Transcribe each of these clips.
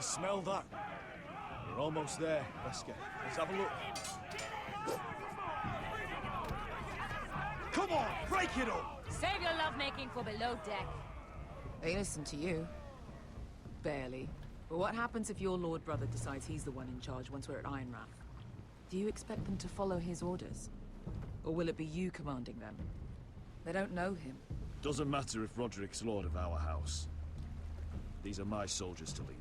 smell that. We're almost there, Wesker. Let's have a look. Come on, break it up! Save your lovemaking for below deck. They listen to you. Barely. But what happens if your lord brother decides he's the one in charge once we're at Ironrath? Do you expect them to follow his orders? Or will it be you commanding them? They don't know him. Doesn't matter if Rodricks lord of our house. These are my soldiers to lead.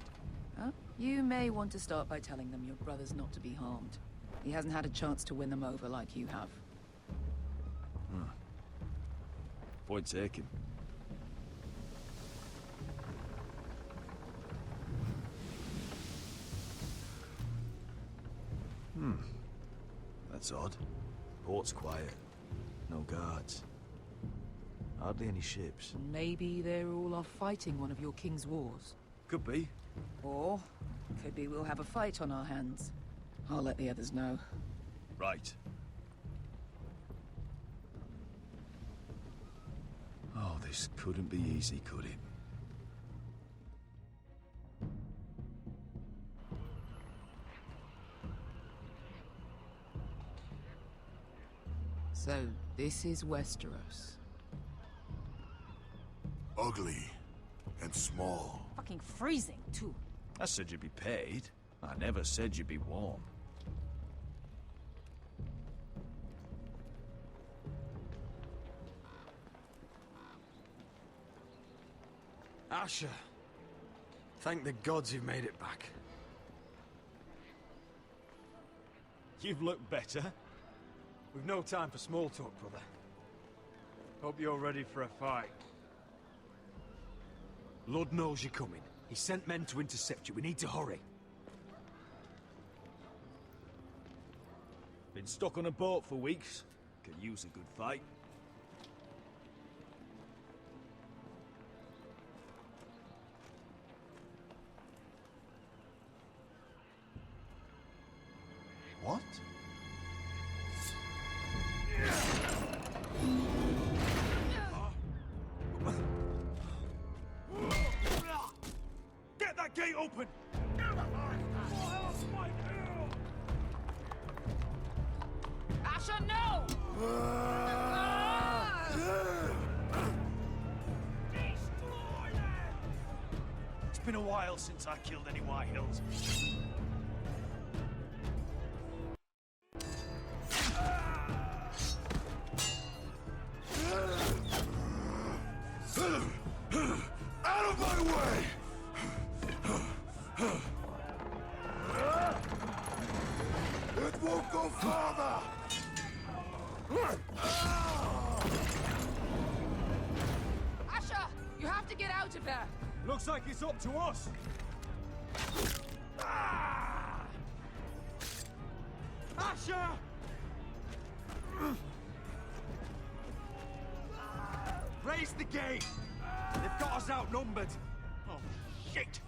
Huh? You may want to start by telling them your brother's not to be harmed. He hasn't had a chance to win them over like you have. Point taken. That's odd. Port's quiet. No guards. Hardly any ships. Maybe they're all off fighting one of your king's wars. Could be. Or, could be we'll have a fight on our hands. I'll let the others know. Right. Oh, this couldn't be easy, could it? So, this is Westeros. Ugly and small. Fucking freezing, too. I said you'd be paid. I never said you'd be warm. Asher, thank the gods you've made it back. You've looked better. We've no time for small talk, brother. Hope you're ready for a fight. Lord knows you're coming. He sent men to intercept you. We need to hurry. Been stuck on a boat for weeks. Could use a good fight. What? Get that gate open! Asher, no! It's been a while since I killed any White Hills. Out of my way! It won't go farther! Asher! You have to get out of there! Looks like it's up to us. Asher! Raise the gate! They've got us outnumbered. Oh, shit!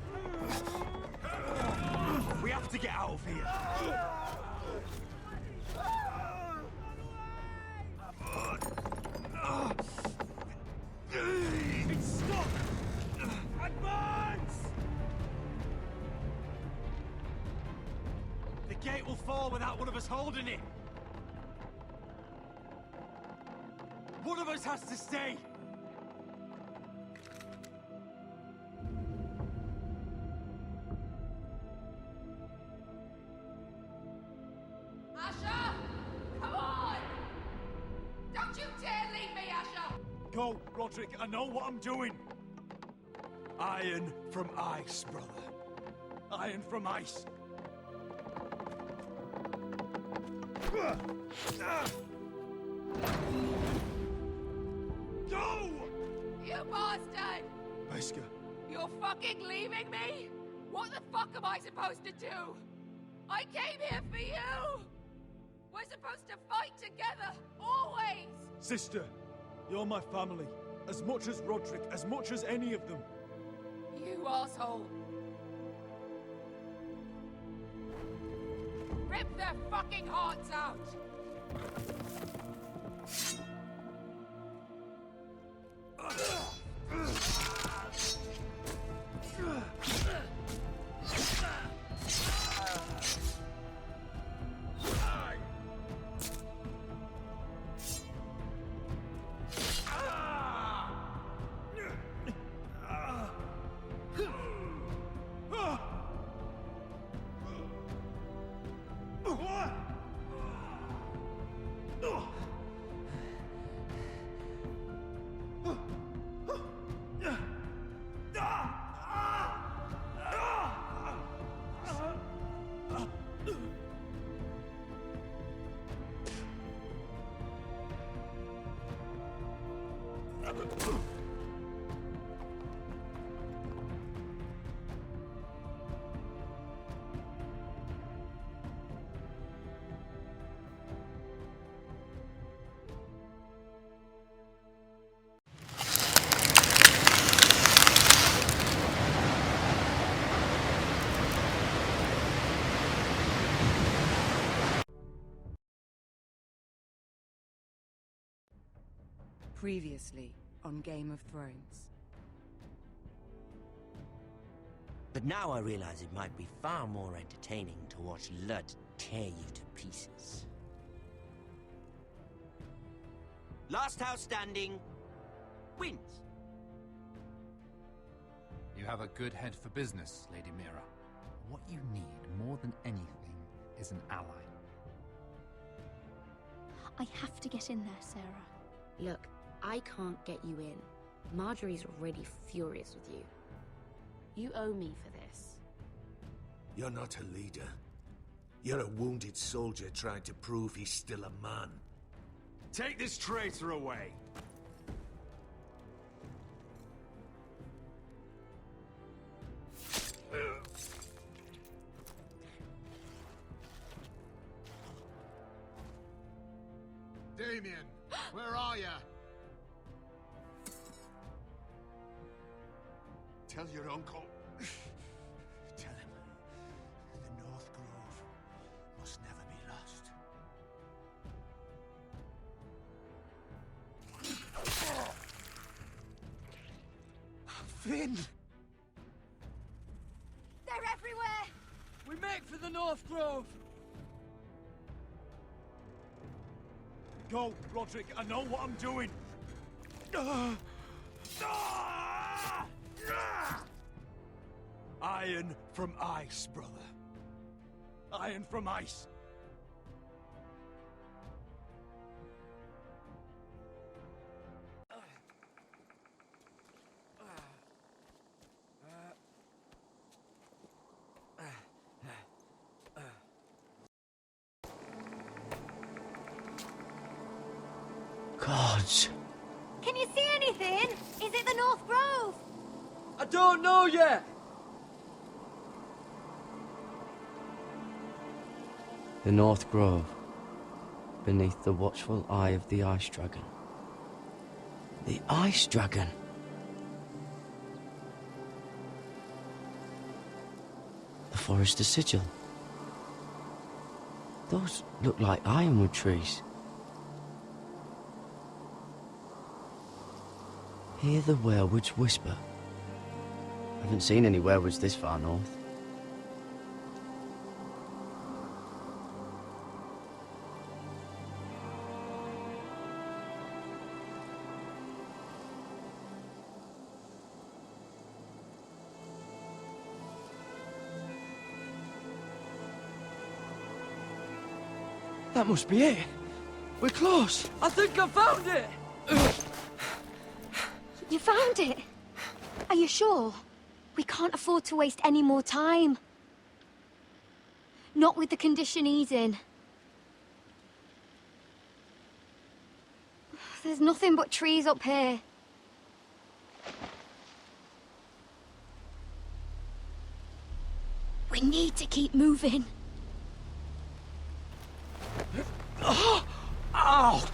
We have to get out of here. It's stuck! Advance! The gate will fall without one of us holding it. One of us has to stay. Asher! Come on! Don't you dare leave me, Asher! Go, Roderick, I know what I'm doing. Iron from ice, brother. Iron from ice. Go! You bastard! Wesker, You're fucking leaving me? What the fuck am I supposed to do? I came here for you! We're supposed to fight together, always! sister, you're my family. As much as Roderick, as much as any of them. You asshole! Rip their fucking hearts out! Previously on Game of Thrones. But now I realize it might be far more entertaining to watch Lud tear you to pieces. Last house standing wins. You have a good head for business, Lady Mira. What you need more than anything is an ally. I have to get in there, Sarah. Look, I can't get you in. Marjorie's already furious with you. You owe me for this. You're not a leader. You're a wounded soldier trying to prove he's still a man. Take this traitor away! Damien, where are you? Tell your uncle. Tell him the North Grove must never be lost. Finn! They're everywhere! We make for the North Grove! Go, Roderick, I know what I'm doing! Iron from ice, brother. Iron from ice. Gods. Can you see anything? Is it the North Grove? I don't know yet! The North Grove, beneath the watchful eye of the Ice Dragon. The Ice Dragon. The Forester's Sigil. Those look like ironwood trees. Hear the werewoods whisper. Haven't seen any werewoods this far north. That must be it. We're close. I think I found it! You found it? Are you sure? We can't afford to waste any more time. Not with the condition he's in. There's nothing but trees up here. We need to keep moving. Ow!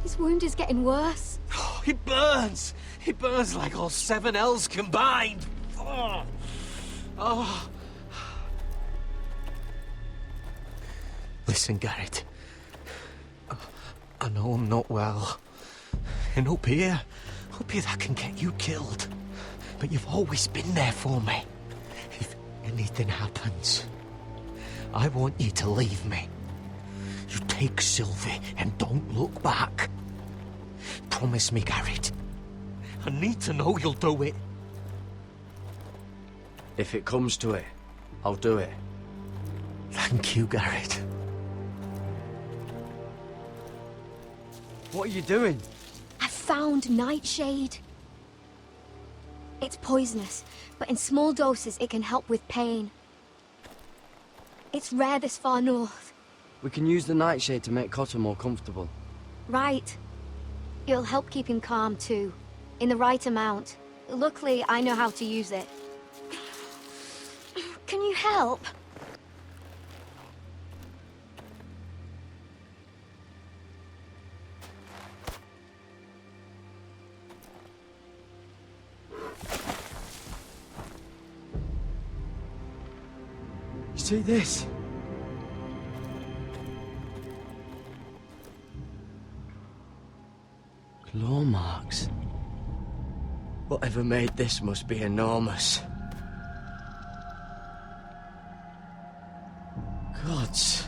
His wound is getting worse. It burns! It burns like all 7 L's combined! Oh. Oh. Listen, Garrett. I know I'm not well. And up here that can get you killed. But you've always been there for me. If anything happens, I want you to leave me. You take Sylvie and don't look back. Promise me, Garrett. I need to know you'll do it. If it comes to it, I'll do it. Thank you, Garrett. What are you doing? I found Nightshade. It's poisonous, but in small doses it can help with pain. It's rare this far north. We can use the nightshade to make Cotter more comfortable. Right. It'll help keep him calm too, in the right amount. Luckily, I know how to use it. Can you help? You see this? Claw marks. Whatever made this must be enormous. Gods.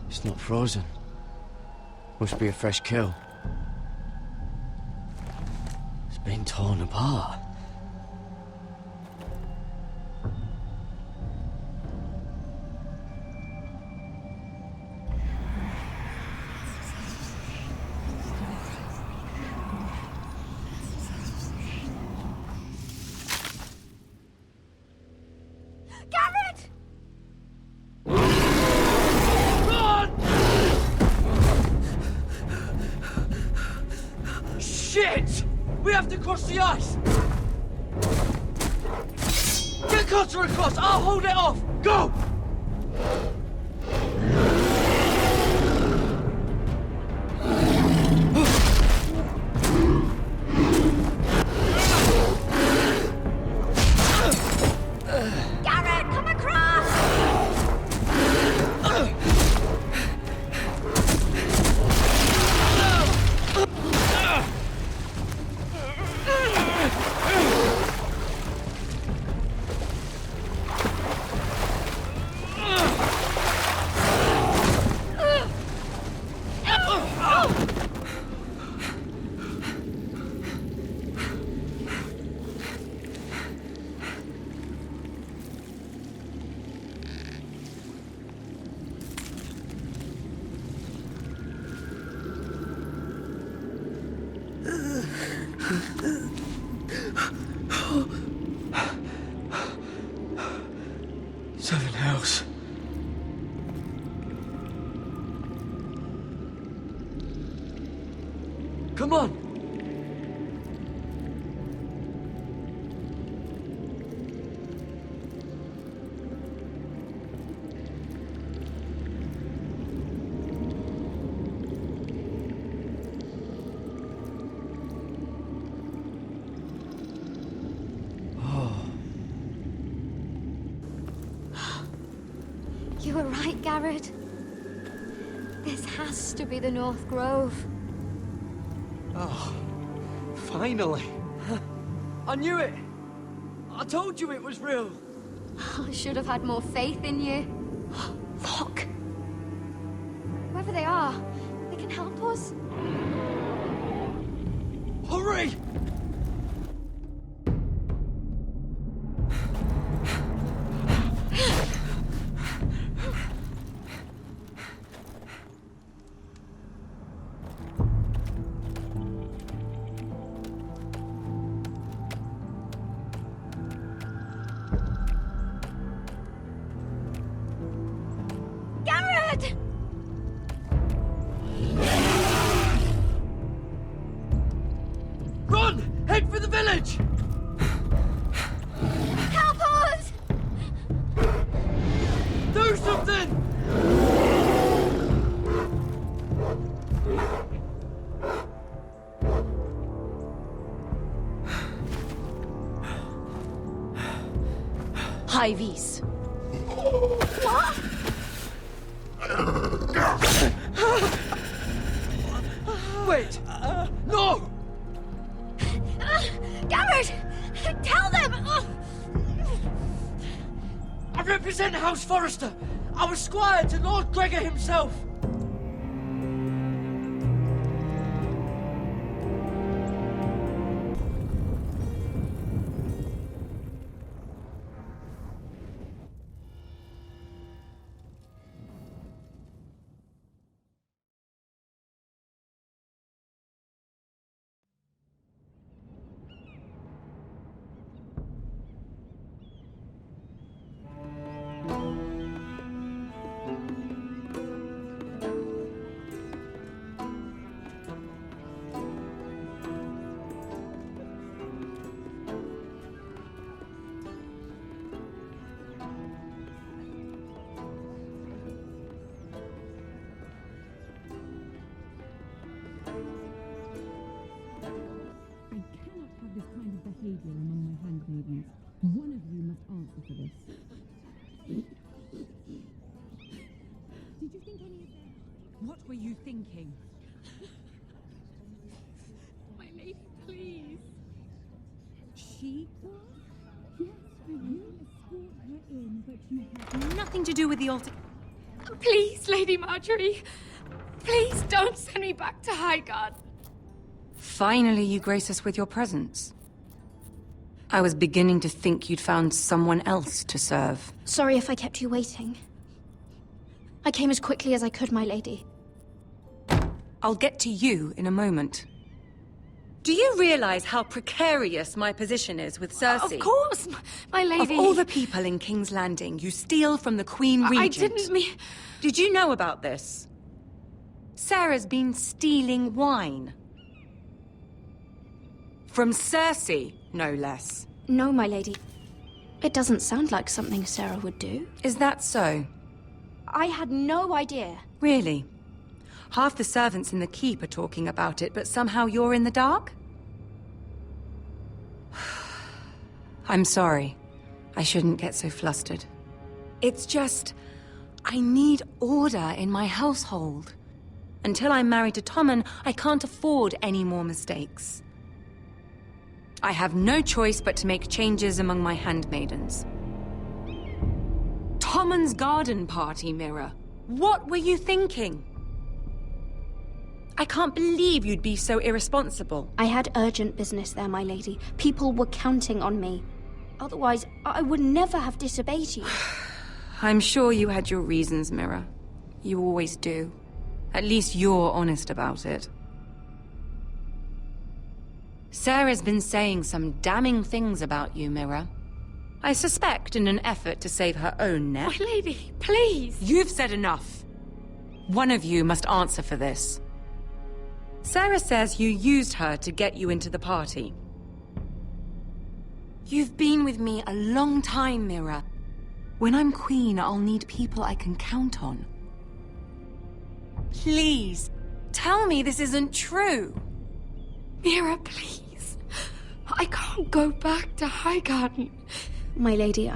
It's not frozen. Must be a fresh kill. It's been torn apart. Shit! We have to cross the ice! Get Cutter across! I'll hold it off! Go! Garrett, come across! Seven hells. Come on! You were right, Garrett. This has to be the North Grove. Oh, finally. I knew it. I told you it was real. I should have had more faith in you. Look. Whoever they are, they can help us. Hurry! Garrett! Run! Head for the village! Help us! Do something! High Vis. What? Wait! No! Garrett! Tell them! I represent House Forrester. I was squire to Lord Gregor himself. I cannot have this kind of behavior among my handmaidens. One of you must answer for this. Did you think any of them? What were you thinking? My lady, please. She was? Yes, you escort her in, but you have Nothing to do with the altar. Please, Lady Marjorie. Please don't send me back to Highgarden. Finally, you grace us with your presence. I was beginning to think you'd found someone else to serve. Sorry if I kept you waiting. I came as quickly as I could, my lady. I'll get to you in a moment. Do you realize how precarious my position is with Cersei? Of course, my lady. Of all the people in King's Landing, you steal from the Queen Regent. I didn't mean... Did you know about this? Sarah's been stealing wine. From Cersei, no less. No, my lady. It doesn't sound like something Sarah would do. Is that so? I had no idea. Really? Half the servants in the keep are talking about it, but somehow you're in the dark? I'm sorry. I shouldn't get so flustered. It's just... I need order in my household. Until I'm married to Tommen, I can't afford any more mistakes. I have no choice but to make changes among my handmaidens. Tommen's garden party, Mira. What were you thinking? I can't believe you'd be so irresponsible. I had urgent business there, my lady. People were counting on me. Otherwise, I would never have disobeyed you. I'm sure you had your reasons, Mira. You always do. At least you're honest about it. Sarah's been saying some damning things about you, Mira. I suspect in an effort to save her own neck. My lady, please. You've said enough. One of you must answer for this. Sarah says you used her to get you into the party. You've been with me a long time, Mira. When I'm queen, I'll need people I can count on. Please, tell me this isn't true. Mira, please. I can't go back to Highgarden. My lady,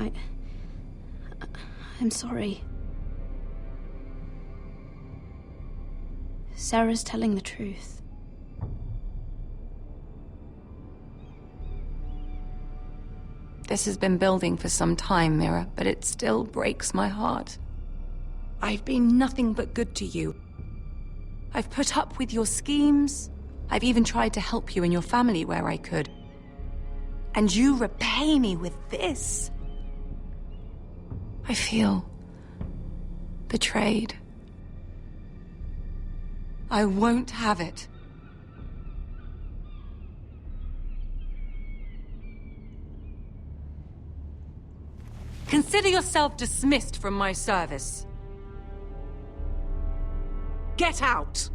I'm sorry. Sarah's telling the truth. This has been building for some time, Mira, but it still breaks my heart. I've been nothing but good to you. I've put up with your schemes. I've even tried to help you and your family where I could. And you repay me with this. I feel betrayed. I won't have it. Consider yourself dismissed from my service. Get out!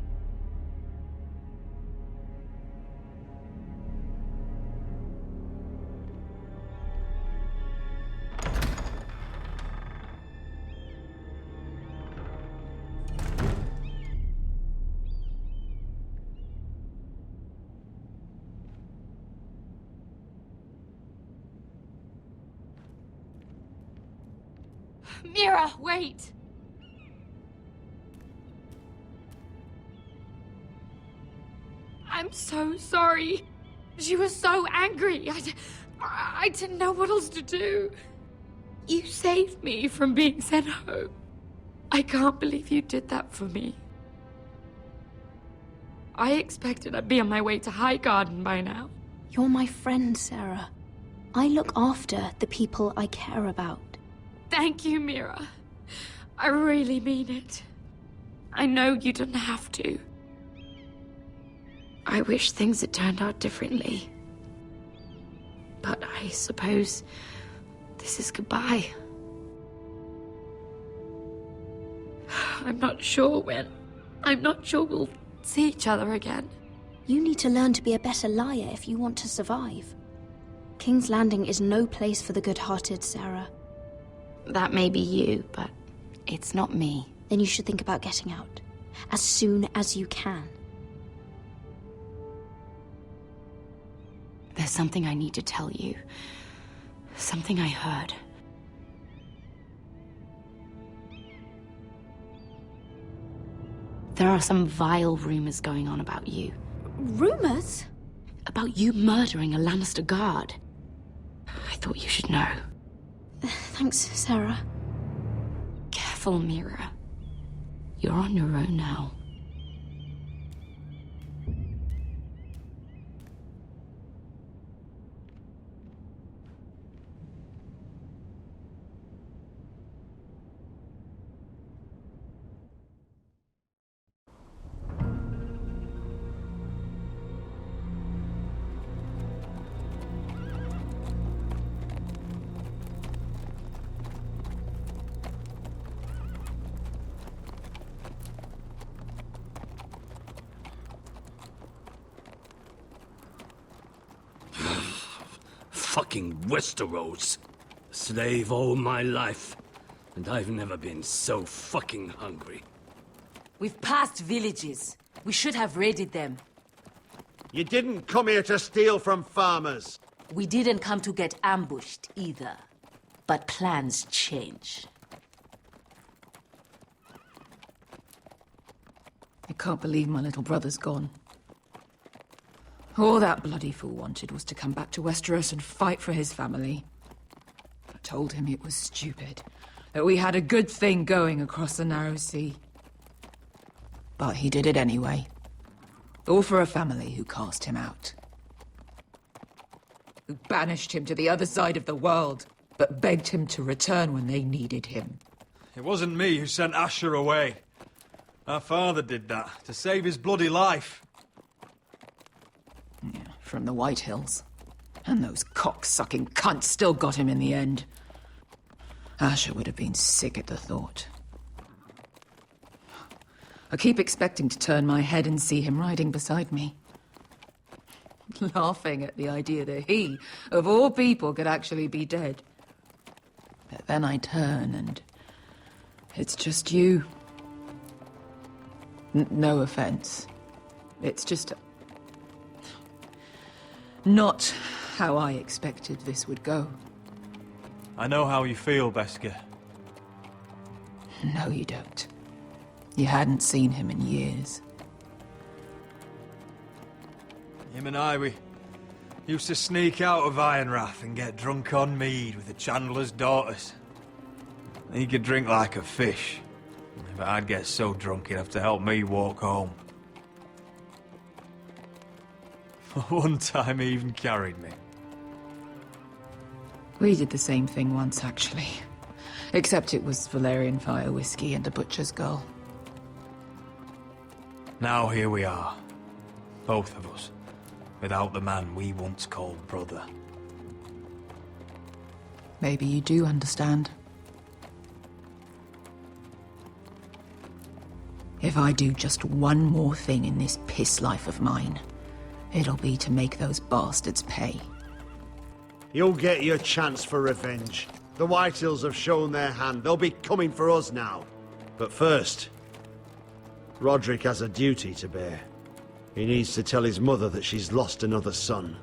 Mira, wait! I'm so sorry. She was so angry. I didn't know what else to do. You saved me from being sent home. I can't believe you did that for me. I expected I'd be on my way to Highgarden by now. You're my friend, Sarah. I look after the people I care about. Thank you, Mira. I really mean it. I know you didn't have to. I wish things had turned out differently. But I suppose this is goodbye. I'm not sure when. I'm not sure we'll see each other again. You need to learn to be a better liar if you want to survive. King's Landing is no place for the good-hearted, Sarah. That may be you, but it's not me. Then you should think about getting out. As soon as you can. There's something I need to tell you. Something I heard. There are some vile rumors going on about you. Rumors? About you murdering a Lannister guard. I thought you should know. Thanks, Sarah. Careful, Mira. You're on your own now. Fucking Westeros. Slave all my life. And I've never been so fucking hungry. We've passed villages. We should have raided them. You didn't come here to steal from farmers. We didn't come to get ambushed either. But plans change. I can't believe my little brother's gone. All that bloody fool wanted was to come back to Westeros and fight for his family. I told him it was stupid, that we had a good thing going across the narrow sea. But he did it anyway. All for a family who cast him out. Who banished him to the other side of the world, but begged him to return when they needed him. It wasn't me who sent Asher away. Our father did that, to save his bloody life. Yeah, from the White Hills. And those cock-sucking cunts still got him in the end. Asher would have been sick at the thought. I keep expecting to turn my head and see him riding beside me. Laughing at the idea that he, of all people, could actually be dead. But then I turn and it's just you. No offense. It's just not how I expected this would go. I know how you feel, Beskar. No, you don't. You hadn't seen him in years. Him and I, we used to sneak out of Ironrath and get drunk on mead with the Chandler's daughters. He could drink like a fish, but I'd get so drunk he'd have to help me walk home. One time he even carried me. We did the same thing once, actually. Except it was Valerian fire whiskey and a butcher's girl. Now here we are. Both of us. Without the man we once called brother. Maybe you do understand. If I do just one more thing in this piss life of mine, it'll be to make those bastards pay. You'll get your chance for revenge. The Whitehills have shown their hand. They'll be coming for us now. But first, Roderick has a duty to bear. He needs to tell his mother that she's lost another son.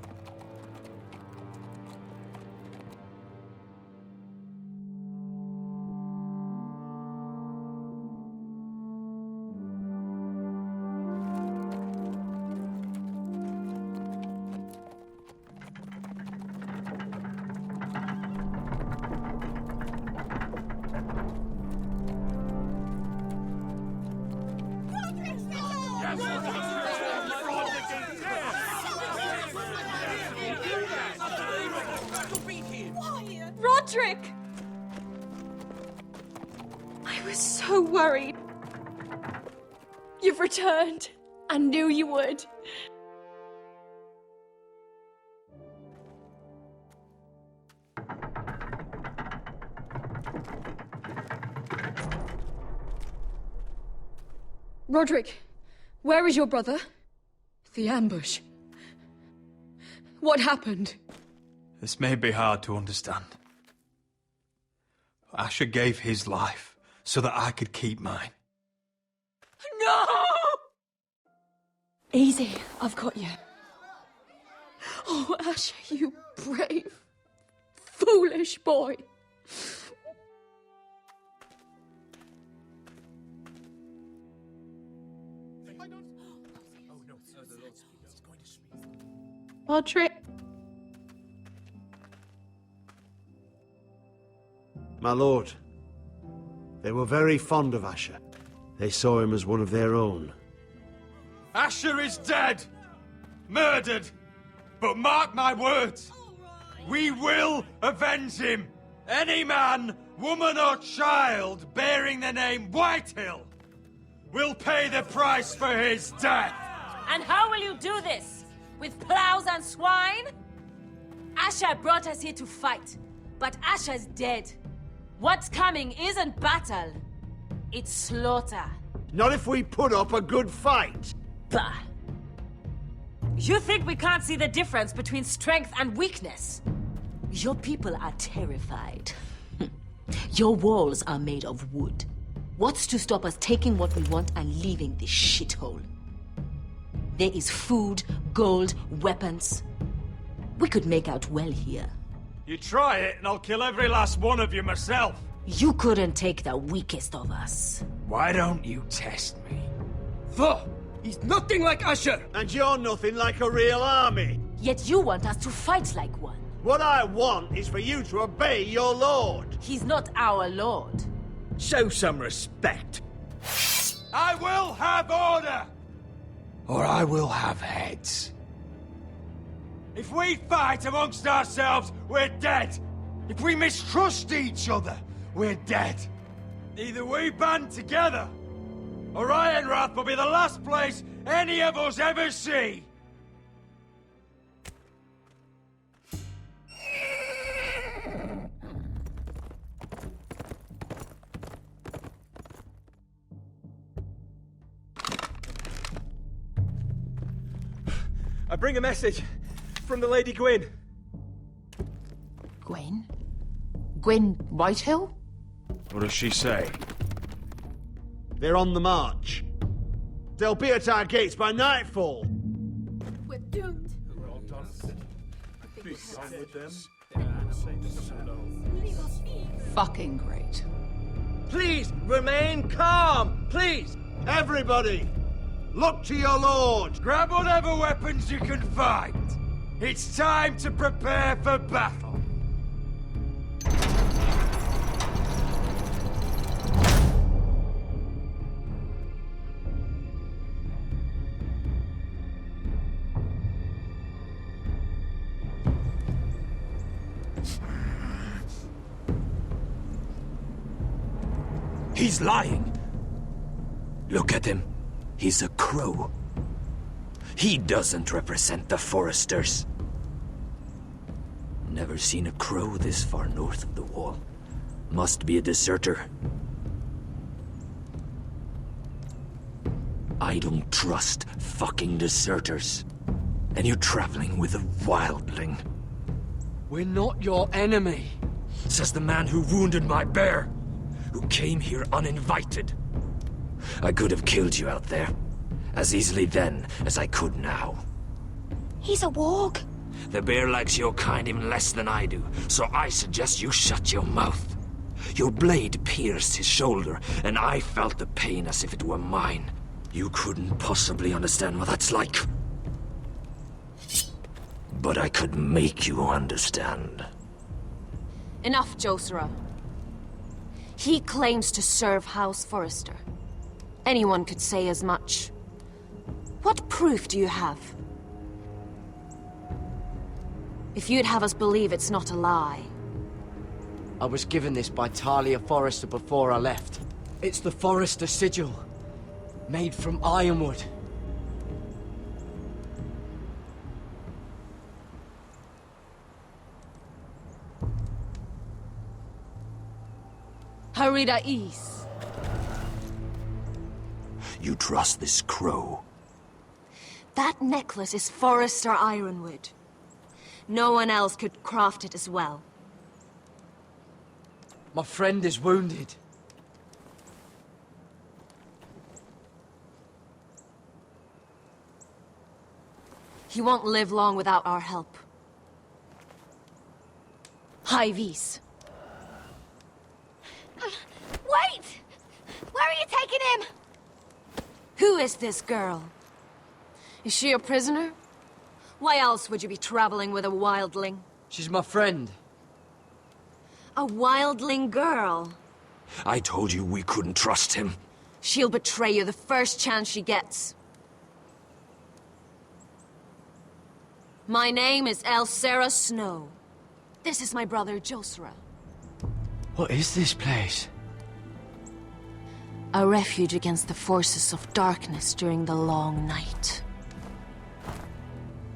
Roderick! I was so worried. You've returned. I knew you would. Roderick, where is your brother? The ambush. What happened? This may be hard to understand. Asher gave his life so that I could keep mine. No! Easy, I've got you. Oh, Asher, you brave, foolish boy. Rodricks. My lord, they were very fond of Asher. They saw him as one of their own. Asher is dead! Murdered! But mark my words, we will avenge him! Any man, woman or child bearing the name Whitehill will pay the price for his death! And how will you do this? With plows and swine? Asher brought us here to fight, but Asher's dead. What's coming isn't battle, it's slaughter. Not if we put up a good fight. Bah! You think we can't see the difference between strength and weakness? Your people are terrified. Your walls are made of wood. What's to stop us taking what we want and leaving this shithole? There is food, gold, weapons. We could make out well here. You try it and I'll kill every last one of you myself. You couldn't take the weakest of us. Why don't you test me? He's nothing like Asher! And you're nothing like a real army. Yet you want us to fight like one. What I want is for you to obey your lord. He's not our lord. Show some respect. I will have order! Or I will have heads. If we fight amongst ourselves, we're dead. If we mistrust each other, we're dead. Either we band together, or Ironrath will be the last place any of us ever see. I bring a message from the Lady Gwyn. Gwen? Gwen Whitehill? What does she say? They're on the march. They'll be at our gates by nightfall. We're doomed. Fucking great. Please, remain calm! Please! Everybody, look to your lord! Grab whatever weapons you can find. It's time to prepare for battle. He's lying. Look at him. He's a crow. He doesn't represent the Foresters. Never seen a crow this far north of the wall. Must be a deserter. I don't trust fucking deserters. And you're traveling with a wildling. We're not your enemy. Says the man who wounded my bear. Who came here uninvited. I could have killed you out there. As easily then as I could now. He's a warg. The bear likes your kind even less than I do, so I suggest you shut your mouth. Your blade pierced his shoulder, and I felt the pain as if it were mine. You couldn't possibly understand what that's like. But I could make you understand. Enough, Josera. He claims to serve House Forrester. Anyone could say as much. What proof do you have? If you'd have us believe it's not a lie. I was given this by Talia Forrester before I left. It's the Forrester sigil, made from ironwood. Harida East. You trust this crow? That necklace is Forrester ironwood. No one else could craft it as well. My friend is wounded. He won't live long without our help. High vis. Wait! Where are you taking him? Who is this girl? Is she a prisoner? Why else would you be traveling with a wildling? She's my friend. A wildling girl? I told you we couldn't trust him. She'll betray you the first chance she gets. My name is Elsera Snow. This is my brother, Josra. What is this place? A refuge against the forces of darkness during the long night.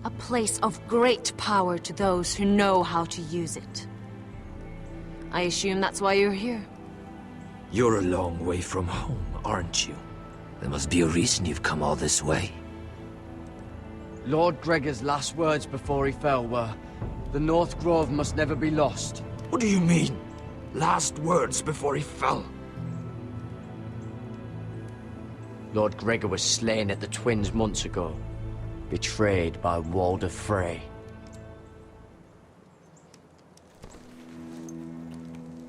A place of great power to those who know how to use it. I assume that's why you're here. You're a long way from home, aren't you? There must be a reason you've come all this way. Lord Gregor's last words before he fell were, "The North Grove must never be lost." What do you mean? Last words before he fell? Lord Gregor was slain at the Twins months ago, betrayed by Walder Frey.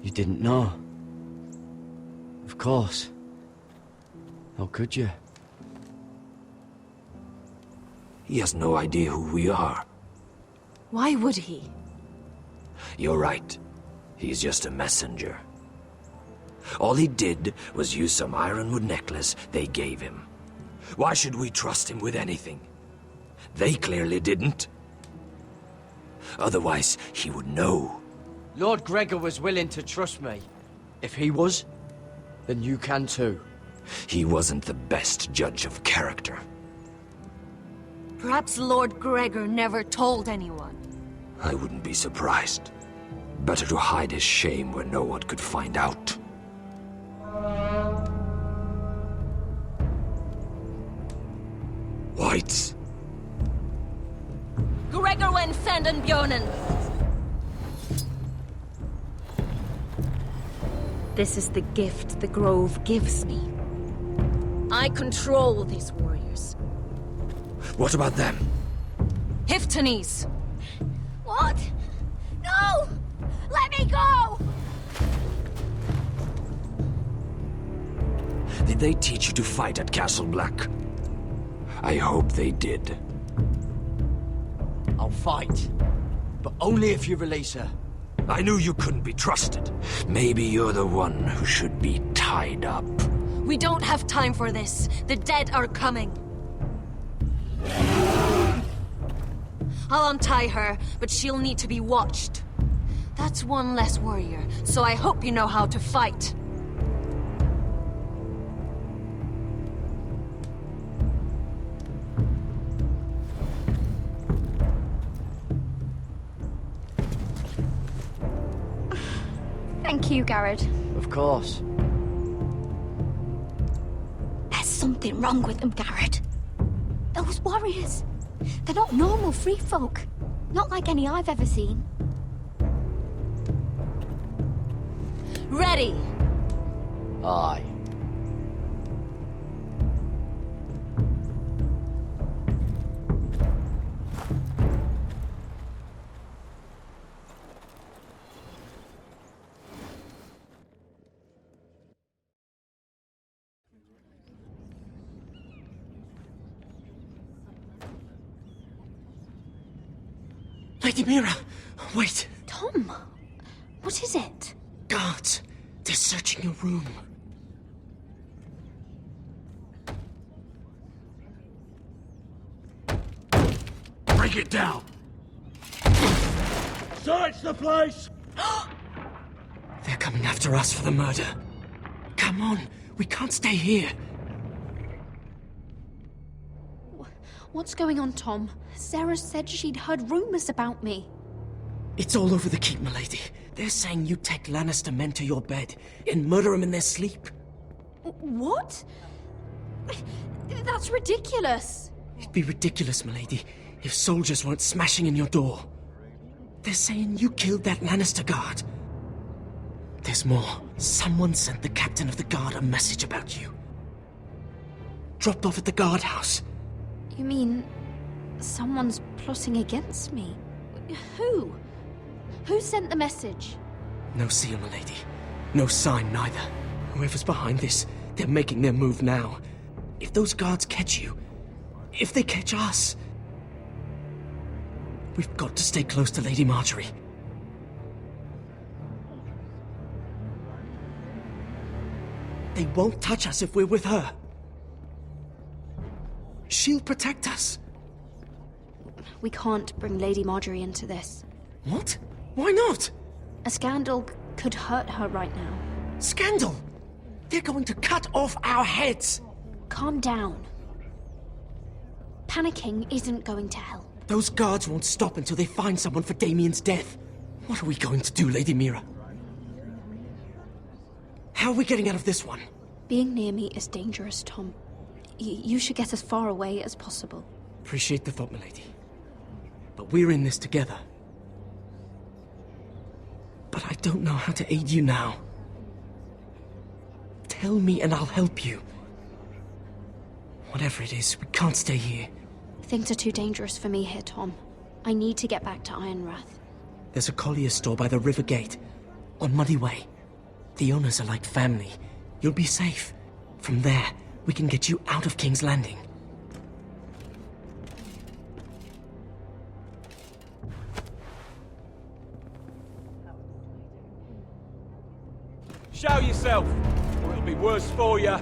You didn't know? Of course. How could you? He has no idea who we are. Why would he? You're right. He's just a messenger. All he did was use some ironwood necklace they gave him. Why should we trust him with anything? They clearly didn't. Otherwise, he would know. Lord Gregor was willing to trust me. If he was, then you can too. He wasn't the best judge of character. Perhaps Lord Gregor never told anyone. I wouldn't be surprised. Better to hide his shame where no one could find out. Whites. Gregor wen fenden björnen. This is the gift the Grove gives me. I control these warriors. What about them? Hiftanes. What? No! Let me go! Did they teach you to fight at Castle Black? I hope they did. I'll fight. But only if you release her. I knew you couldn't be trusted. Maybe you're the one who should be tied up. We don't have time for this. The dead are coming. I'll untie her, but she'll need to be watched. That's one less warrior, so I hope you know how to fight. Thank you, Garrett. Of course. There's something wrong with them, Garrett. Those warriors. They're not normal free folk. Not like any I've ever seen. Ready! Aye. Lady Mira, wait. Tom, what is it? Guards, they're searching your room. Break it down. Search the place! They're coming after us for the murder. Come on, we can't stay here. What's going on, Tom? Sarah said she'd heard rumors about me. It's all over the keep, milady. They're saying you take Lannister men to your bed and murder them in their sleep. What? That's ridiculous. It'd be ridiculous, milady, if soldiers weren't smashing in your door. They're saying you killed that Lannister guard. There's more. Someone sent the captain of the guard a message about you. Dropped off at the guardhouse. You mean someone's plotting against me? Who? Who sent the message? No seal, milady. No sign, neither. Whoever's behind this, they're making their move now. If those guards catch you, if they catch us, we've got to stay close to Lady Marjorie. They won't touch us if we're with her. She'll protect us. We can't bring Lady Marjorie into this. What? Why not? A scandal could hurt her right now. Scandal? They're going to cut off our heads. Calm down. Panicking isn't going to help. Those guards won't stop until they find someone for Damien's death. What are we going to do, Lady Mira? How are we getting out of this one? Being near me is dangerous, Tom. You should get as far away as possible. Appreciate the thought, milady. But we're in this together. But I don't know how to aid you now. Tell me and I'll help you. Whatever it is, we can't stay here. Things are too dangerous for me here, Tom. I need to get back to Ironrath. There's a collier's store by the river gate, on Muddy Way. The owners are like family. You'll be safe. From there, we can get you out of King's Landing. Show yourself, or it'll be worse for you.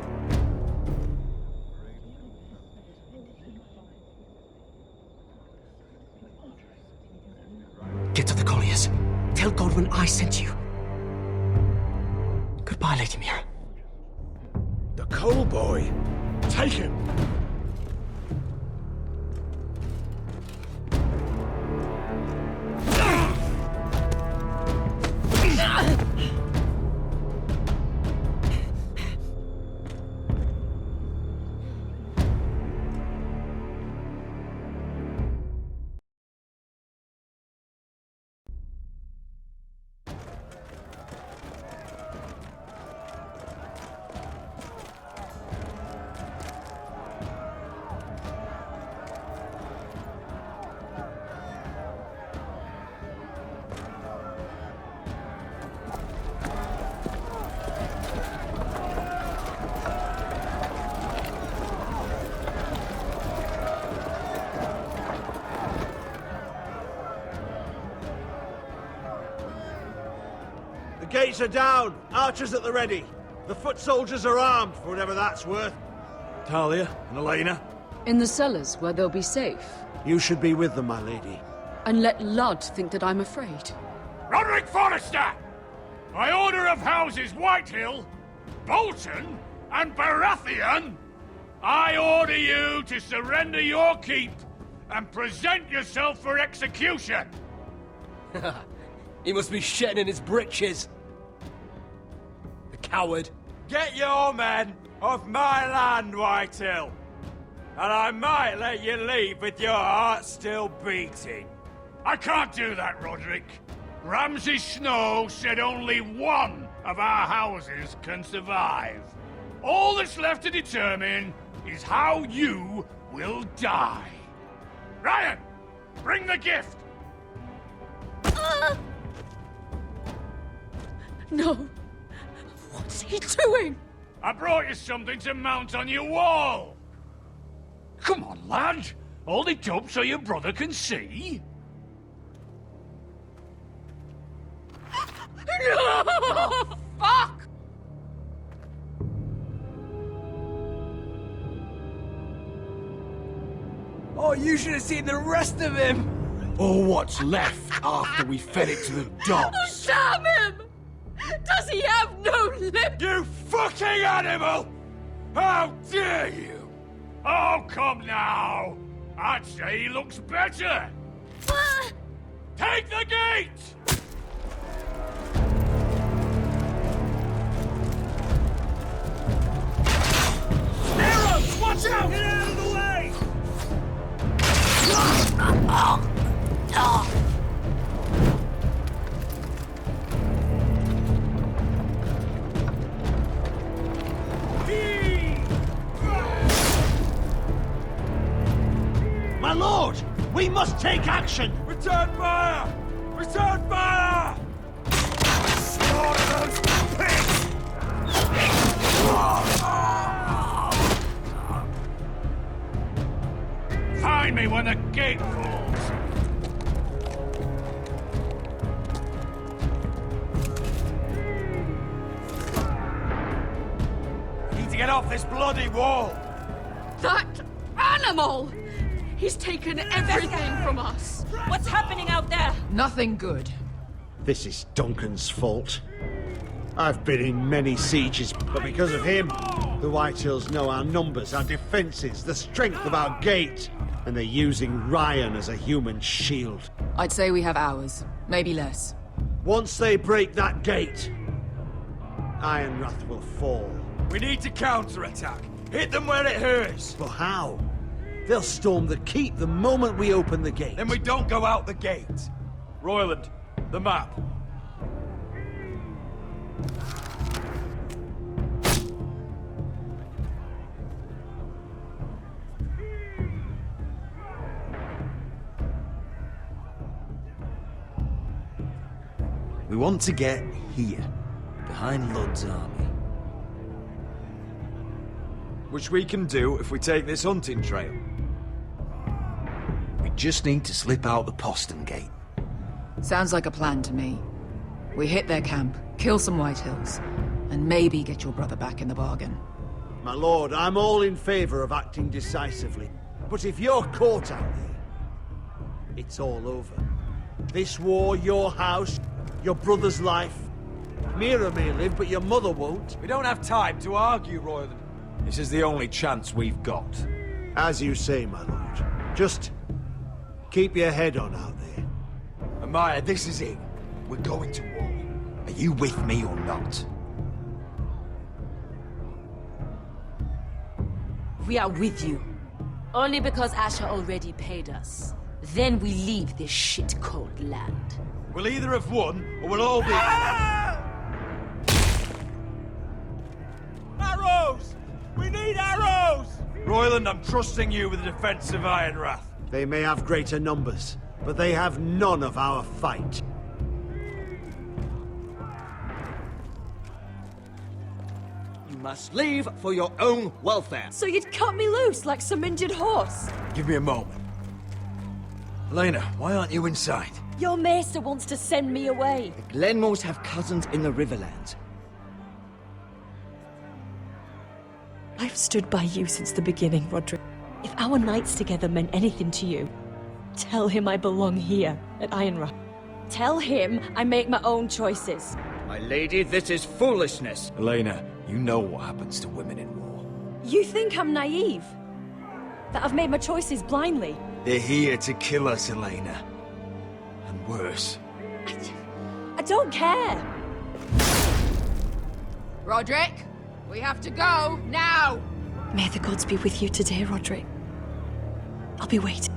Get to the colliers. Tell Godwin I sent you. Goodbye, Lady Mira. The coal boy. Take him. The gates are down. Archers at the ready. The foot soldiers are armed, for whatever that's worth. Talia and Elena? In the cellars, where they'll be safe. You should be with them, my lady. And let Ludd think that I'm afraid. Roderick Forrester! By order of Houses Whitehill, Bolton, and Baratheon, I order you to surrender your keep and present yourself for execution! He must be shitting in his britches. The coward. Get your men off my land, Whitehill, and I might let you leave with your heart still beating. I can't do that, Roderick. Ramsay Snow said only one of our houses can survive. All that's left to determine is how you will die. Ryan, bring the gift! No. What's he doing? I brought you something to mount on your wall. Come on, lad. Hold it up so your brother can see. No! Fuck! Oh, you should have seen the rest of him! Or what's left after we fed it to the dogs. Damn him! Does he have no lip? You fucking animal! How dare you! Oh, come now! I'd say he looks better! Take the gate! Arrows! Watch out! Get out of the way! My lord! We must take action! Return fire! Return fire! Slaughter those pigs! Find me when the gate falls! We need to get off this bloody wall! That animal! He's taken everything from us. What's happening out there? Nothing good. This is Duncan's fault. I've been in many sieges, but because of him, the Whitehills know our numbers, our defenses, the strength of our gate, and they're using Ryan as a human shield. I'd say we have hours, maybe less. Once they break that gate, Ironrath will fall. We need to counterattack. Hit them where it hurts. But how? They'll storm the keep the moment we open the gate. Then we don't go out the gate. Royland, the map. We want to get here, behind Ludd's army. Which we can do if we take this hunting trail. We just need to slip out the postern gate. Sounds like a plan to me. We hit their camp, kill some Whitehills, and maybe get your brother back in the bargain. My lord, I'm all in favor of acting decisively. But if you're caught out there, it's all over. This war, your house, your brother's life. Mira may live, but your mother won't. We don't have time to argue, Royland. This is the only chance we've got. As you say, my lord. Just keep your head on out there. Amaya, this is it. We're going to war. Are you with me or not? We are with you. Only because Asher already paid us. Then we leave this shit-cold land. We'll either have won, or we'll all be... Arrows! We need arrows! Royland, I'm trusting you with the defense of Ironrath. They may have greater numbers, but they have none of our fight. You must leave for your own welfare. So you'd cut me loose like some injured horse? Give me a moment. Elena, why aren't you inside? Your maester wants to send me away. The Glenmores have cousins in the Riverlands. I've stood by you since the beginning, Roderick. If our nights together meant anything to you, tell him I belong here at Ironrath. Tell him I make my own choices. My lady, this is foolishness. Elena, you know what happens to women in war. You think I'm naive? That I've made my choices blindly? They're here to kill us, Elena. And worse. I don't care. Roderick, we have to go, now! May the gods be with you today, Roderick. I'll be waiting.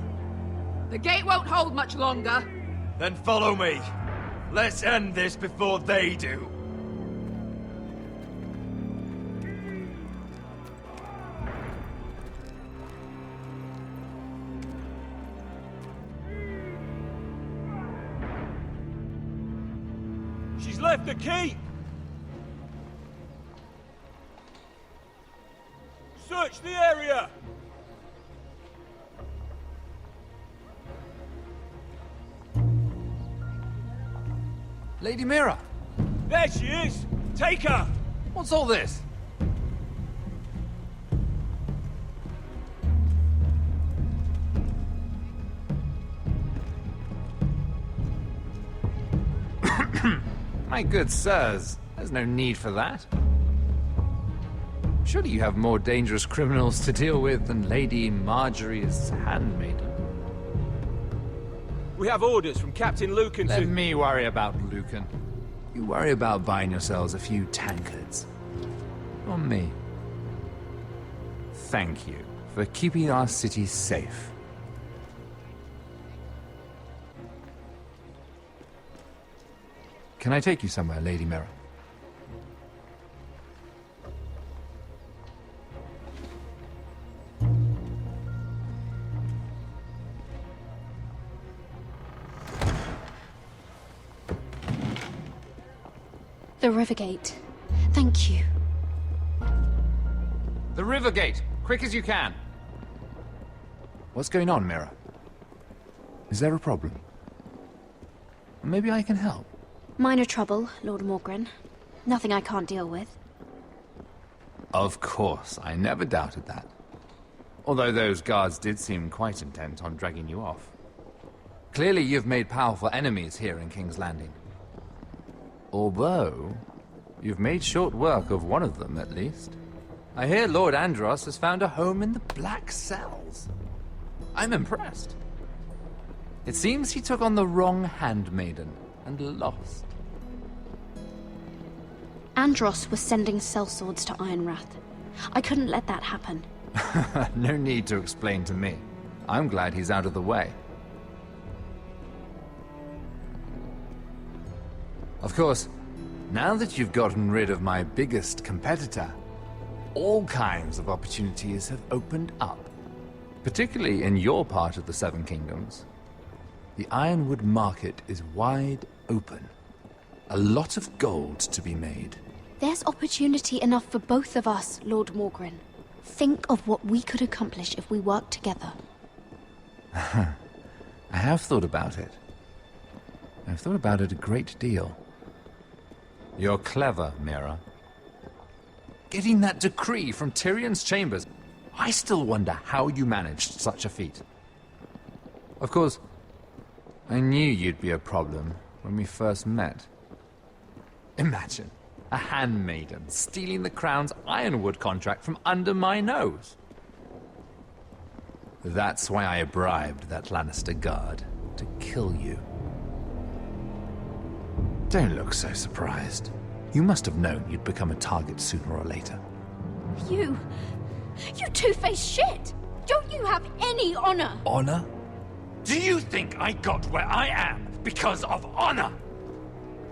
The gate won't hold much longer. Then follow me. Let's end this before they do. She's left the keep! Search the area! Lady Mira! There she is! Take her! What's all this? My good sirs, there's no need for that. Surely you have more dangerous criminals to deal with than Lady Marjorie's handmaiden. We have orders from Captain Lucan to... Let me worry about Lucan. You worry about buying yourselves a few tankards. On me. Thank you for keeping our city safe. Can I take you somewhere, Lady Mira? The Rivergate. Thank you. The Rivergate! Quick as you can! What's going on, Mira? Is there a problem? Maybe I can help. Minor trouble, Lord Morgren. Nothing I can't deal with. Of course, I never doubted that. Although those guards did seem quite intent on dragging you off. Clearly you've made powerful enemies here in King's Landing. Although, you've made short work of one of them, at least. I hear Lord Andros has found a home in the Black Cells. I'm impressed. It seems he took on the wrong handmaiden and lost. Andros was sending sellswords to Ironrath. I couldn't let that happen. No need to explain to me. I'm glad he's out of the way. Of course, now that you've gotten rid of my biggest competitor, all kinds of opportunities have opened up. Particularly in your part of the Seven Kingdoms. The Ironwood market is wide open. A lot of gold to be made. There's opportunity enough for both of us, Lord Morgren. Think of what we could accomplish if we worked together. I have thought about it. I've thought about it a great deal. You're clever, Mira. Getting that decree from Tyrion's chambers, I still wonder how you managed such a feat. Of course, I knew you'd be a problem when we first met. Imagine a handmaiden stealing the Crown's Ironwood contract from under my nose. That's why I bribed that Lannister guard to kill you. Don't look so surprised. You must have known you'd become a target sooner or later. You two-faced shit! Don't you have any honor? Honor? Do you think I got where I am because of honor?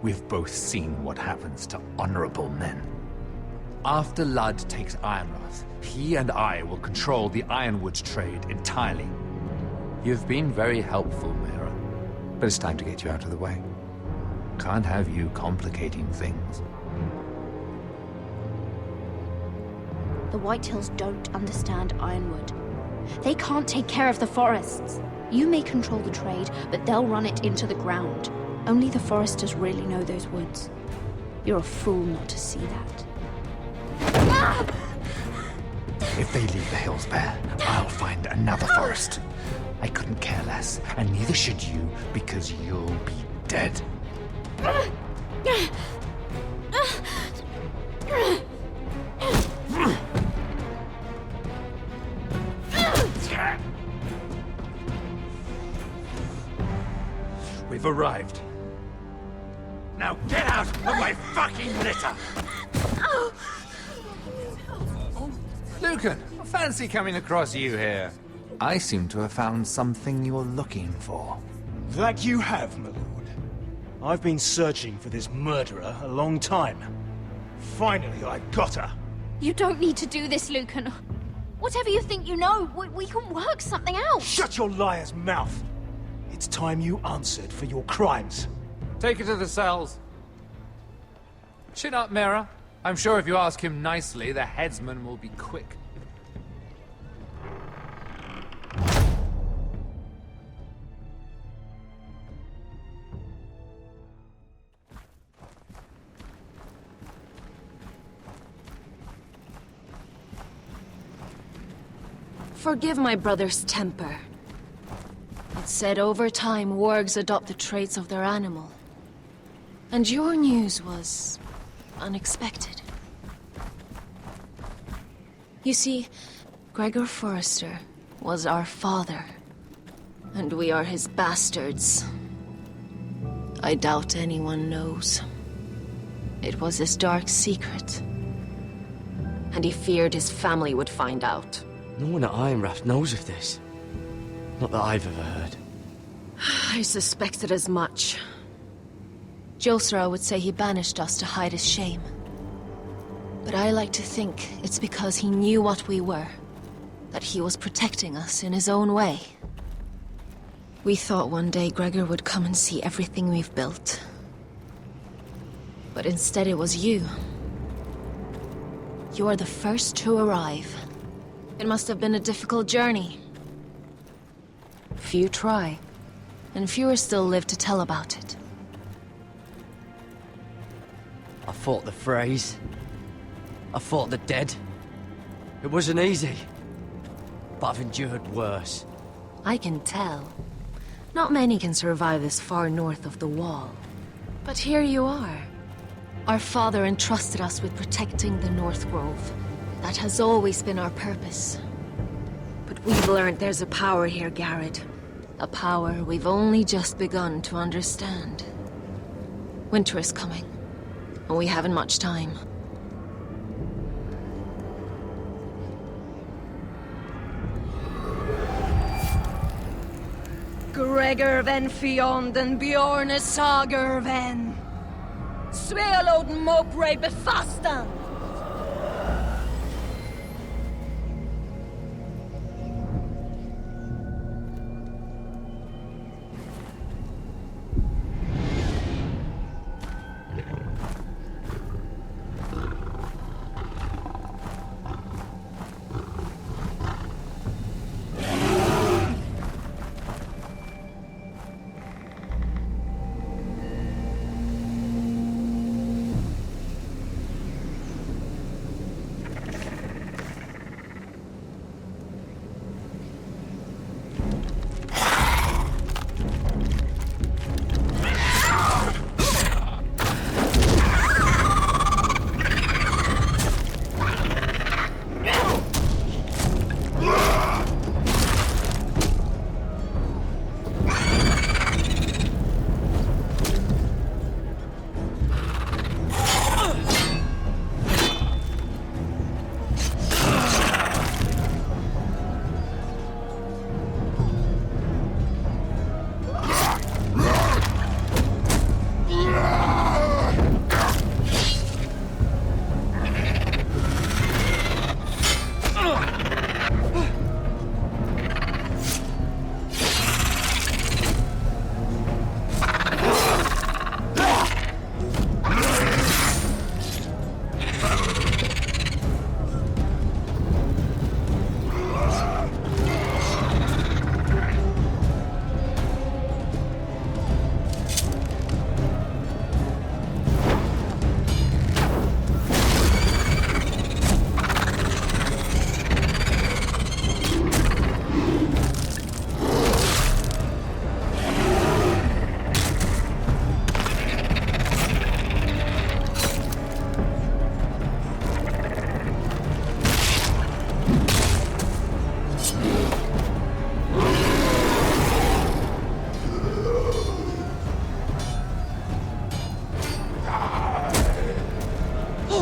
We've both seen what happens to honorable men. After Ludd takes Ironrath, he and I will control the Ironwood trade entirely. You've been very helpful, Mira, but it's time to get you out of the way. Can't have you complicating things. The Whitehills don't understand Ironwood. They can't take care of the forests. You may control the trade, but they'll run it into the ground. Only the foresters really know those woods. You're a fool not to see that. If they leave the hills bare, I'll find another forest. I couldn't care less, and neither should you, because you'll be dead. We've arrived. Now get out of my fucking litter! Lucan, I fancy coming across you here. I seem to have found something you're looking for. That you have, my lord. I've been searching for this murderer a long time. Finally, I got her. You don't need to do this, Lucan. Whatever you think you know, we can work something out. Shut your liar's mouth! It's time you answered for your crimes. Take her to the cells. Chin up, Mira. I'm sure if you ask him nicely, the headsman will be quick. Forgive my brother's temper. It's said over time, wargs adopt the traits of their animal. And your news was unexpected. You see, Gregor Forrester was our father, and we are his bastards. I doubt anyone knows. It was his dark secret, and he feared his family would find out. No one at Ironrath knows of this. Not that I've ever heard. I suspected as much. Josera would say he banished us to hide his shame. But I like to think it's because he knew what we were. That he was protecting us in his own way. We thought one day Gregor would come and see everything we've built. But But instead it was you. You are the first to arrive. It must have been a difficult journey. Few try, and fewer still live to tell about it. I fought the Freys. I fought the dead. It wasn't easy. But I've endured worse. I can tell. Not many can survive this far north of the Wall. But here you are. Our father entrusted us with protecting the North Grove. That has always been our purpose. But we've learned there's a power here, Garrett. A power we've only just begun to understand. Winter is coming, and we haven't much time. Gregor ven Fionden Bjorne Sager ven. Svealoden Mopre befastan.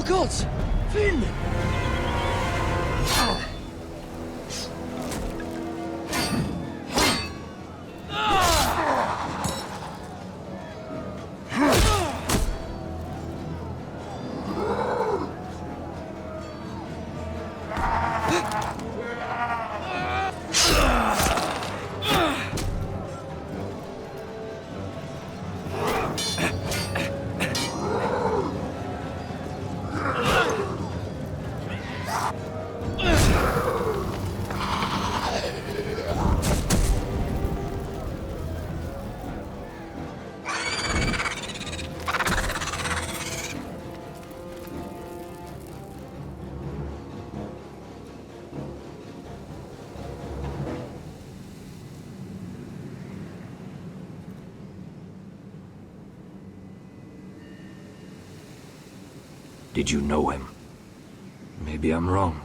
gods! Finn! Did you know him? Maybe I'm wrong,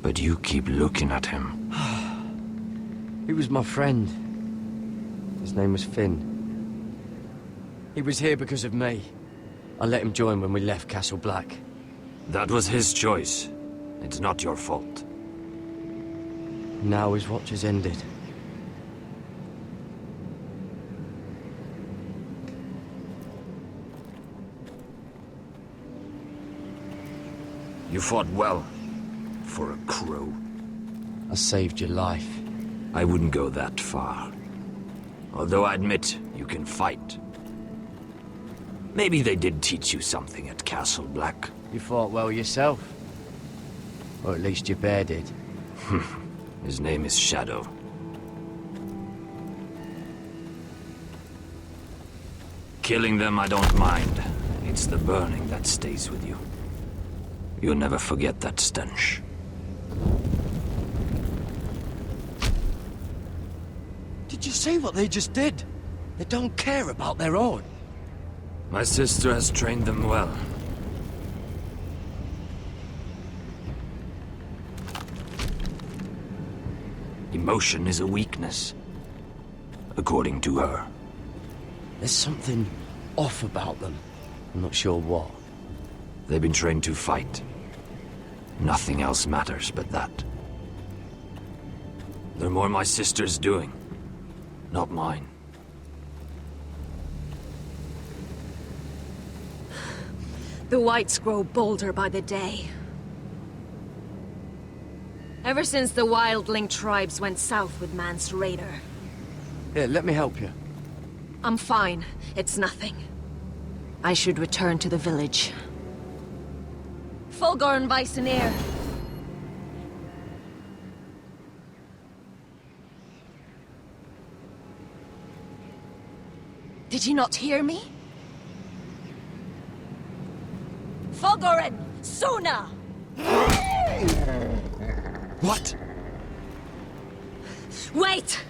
but you keep looking at him. He was my friend. His name was Finn. He was here because of me. I let him join when we left Castle Black. That was his choice. It's not your fault. Now his watch has ended. You fought well, for a crow. I saved your life. I wouldn't go that far. Although I admit, you can fight. Maybe they did teach you something at Castle Black. You fought well yourself. Or at least your bear did. His name is Shadow. Killing them I don't mind. It's the burning that stays with you. You'll never forget that stench. Did you see what they just did? They don't care about their own. My sister has trained them well. Emotion is a weakness, according to her. There's something off about them. I'm not sure what. They've been trained to fight. Nothing else matters but that. They're more my sister's doing, not mine. The whites grow bolder by the day. Ever since the wildling tribes went south with Mance Raider. Here, let me help you. I'm fine. It's nothing. I should return to the village. Fulgorn Viceneer. Did you not hear me? Fulgorn! Sona! What? Wait!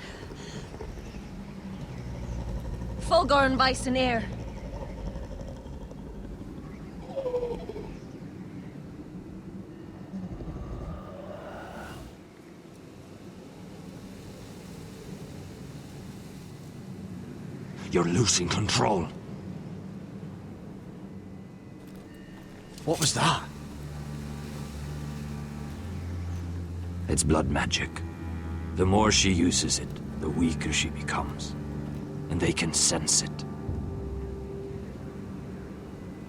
Fulgorn Viceneer. You're losing control. What was that? It's blood magic. The more she uses it, the weaker she becomes. And they can sense it.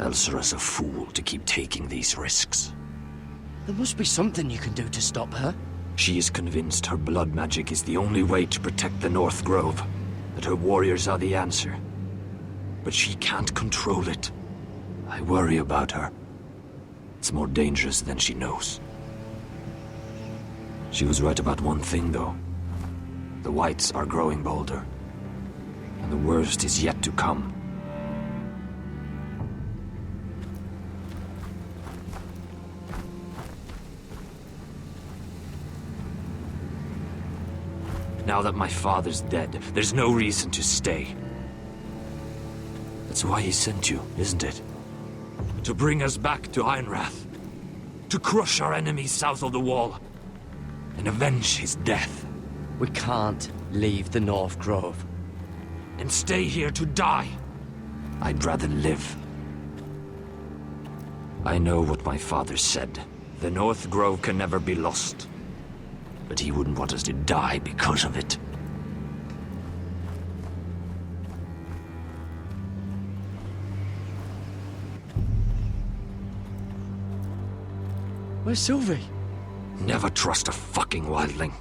Elsera's a fool to keep taking these risks. There must be something you can do to stop her. She is convinced her blood magic is the only way to protect the North Grove. That her warriors are the answer. But she can't control it. I worry about her. It's more dangerous than she knows. She was right about one thing, though. The whites are growing bolder. And the worst is yet to come. Now that my father's dead, there's no reason to stay. That's why he sent you, isn't it? To bring us back to Ironrath. To crush our enemies south of the Wall. And avenge his death. We can't leave the North Grove. And stay here to die. I'd rather live. I know what my father said. The North Grove can never be lost. But he wouldn't want us to die because of it. Where's Sylvie? Never trust a fucking wildling.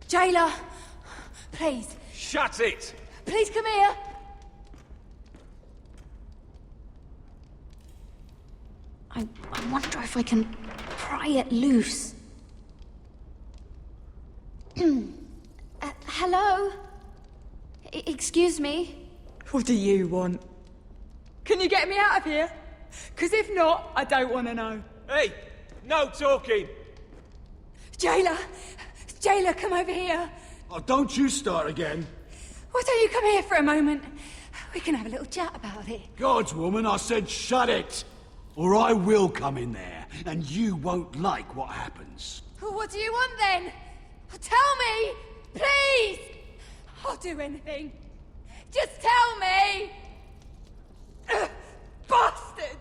Jailer, please. Shut it! Please come here. I wonder if I can pry it loose. Hello? Excuse me? What do you want? Can you get me out of here? Because if not, I don't want to know. Hey! No talking! Jailer! Jailer, come over here. Oh, don't you start again. Why don't you come here for a moment? We can have a little chat about it. God's woman, I said shut it. Or I will come in there, and you won't like what happens. Well, what do you want then? Tell me! Please! I'll do anything. Just tell me! Bastard!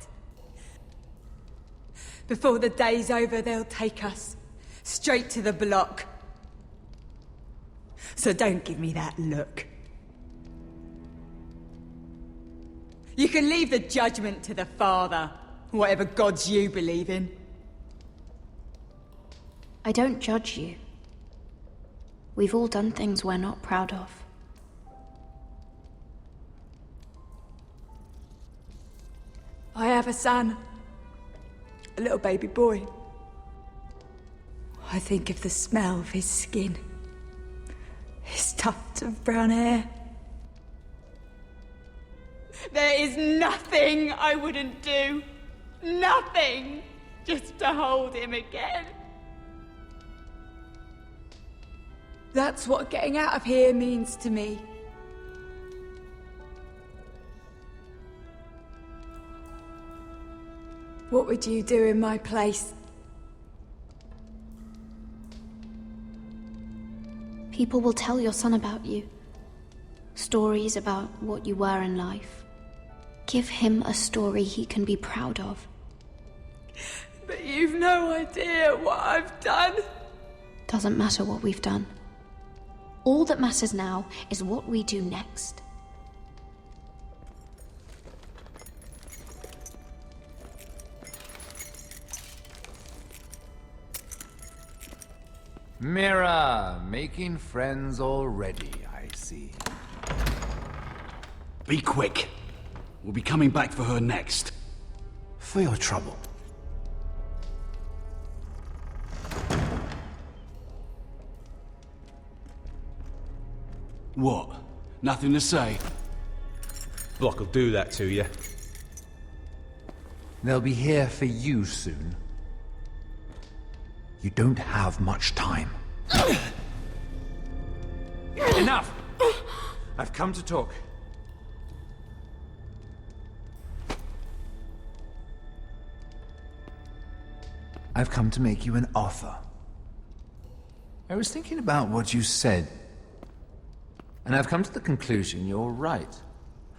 Before the day's over, they'll take us straight to the block. So don't give me that look. You can leave the judgment to the Father, whatever gods you believe in. I don't judge you. We've all done things we're not proud of. I have a son. A little baby boy. I think of the smell of his skin. His tuft of brown hair. There is nothing I wouldn't do. Nothing! Just to hold him again. That's what getting out of here means to me. What would you do in my place? People will tell your son about you. Stories about what you were in life. Give him a story he can be proud of. But you've no idea what I've done. Doesn't matter what we've done. All that matters now is what we do next. Mira, making friends already, I see. Be quick. We'll be coming back for her next. For your trouble. What? Nothing to say? Block will do that to you. They'll be here for you soon. You don't have much time. Enough! I've come to talk. I've come to make you an offer. I was thinking about what you said, and I've come to the conclusion you're right.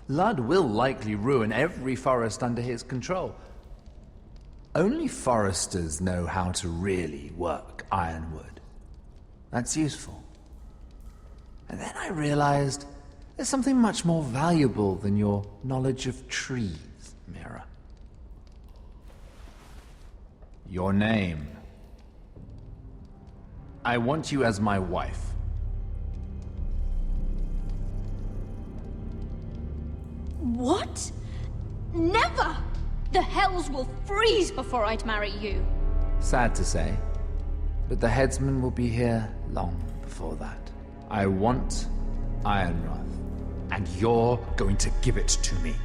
Ludd will likely ruin every forest under his control. Only foresters know how to really work ironwood. That's useful. And then I realized there's something much more valuable than your knowledge of trees, Mira. Your name. I want you as my wife. What? Never! The hells will freeze before I'd marry you. Sad to say, but the headsman will be here long before that. I want Ironrath, and you're going to give it to me.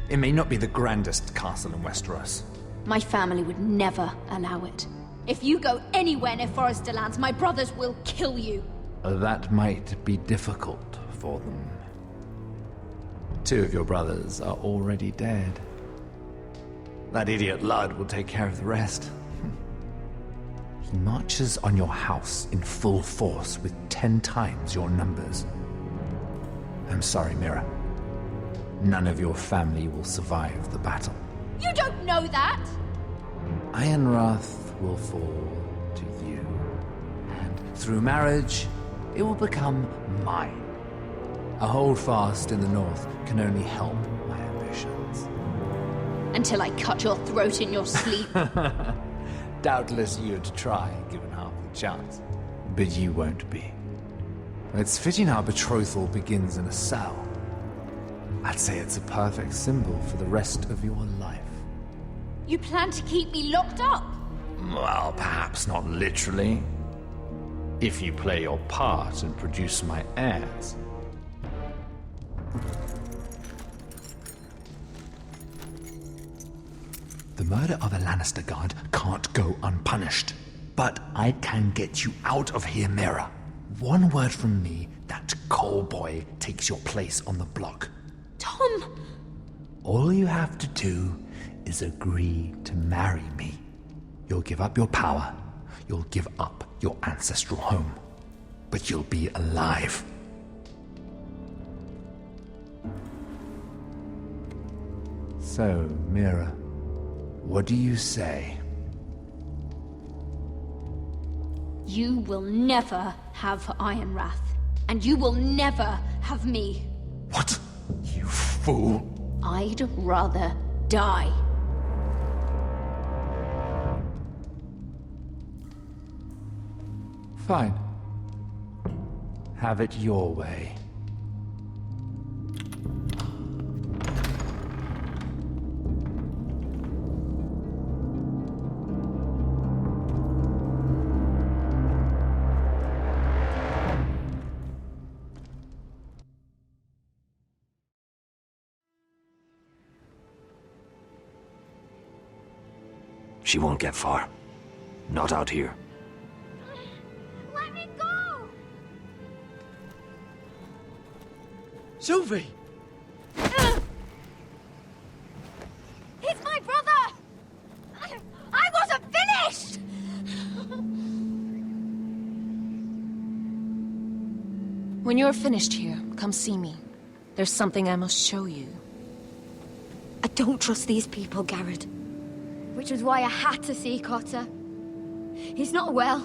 It may not be the grandest castle in Westeros. My family would never allow it. If you go anywhere near Forrester lands, my brothers will kill you. That might be difficult for them. 2 of your brothers are already dead. That idiot Ludd will take care of the rest. He marches on your house in full force with 10 times your numbers. I'm sorry, Mira. None of your family will survive the battle. You don't know that! Ironrath will fall to you, and through marriage, it will become mine. A holdfast in the north can only help my ambitions. Until I cut your throat in your sleep. Doubtless you'd try, given half the chance. But you won't be. It's fitting our betrothal begins in a cell. I'd say it's a perfect symbol for the rest of your life. You plan to keep me locked up? Well, perhaps not literally. If you play your part and produce my heirs. The murder of a Lannister guard can't go unpunished. But I can get you out of here, Mira. One word from me, that coal boy takes your place on the block. Tom! All you have to do is agree to marry me. You'll give up your power. You'll give up your ancestral home. But you'll be alive. So, Mira, what do you say? You will never have Ironwrath. And you will never have me. What? You fool. I'd rather die. Fine. Have it your way. She won't get far. Not out here. Let me go! Sylvie! He's my brother! I wasn't finished! When you're finished here, come see me. There's something I must show you. I don't trust these people, Garrett. Which was why I had to see Cotter. He's not well.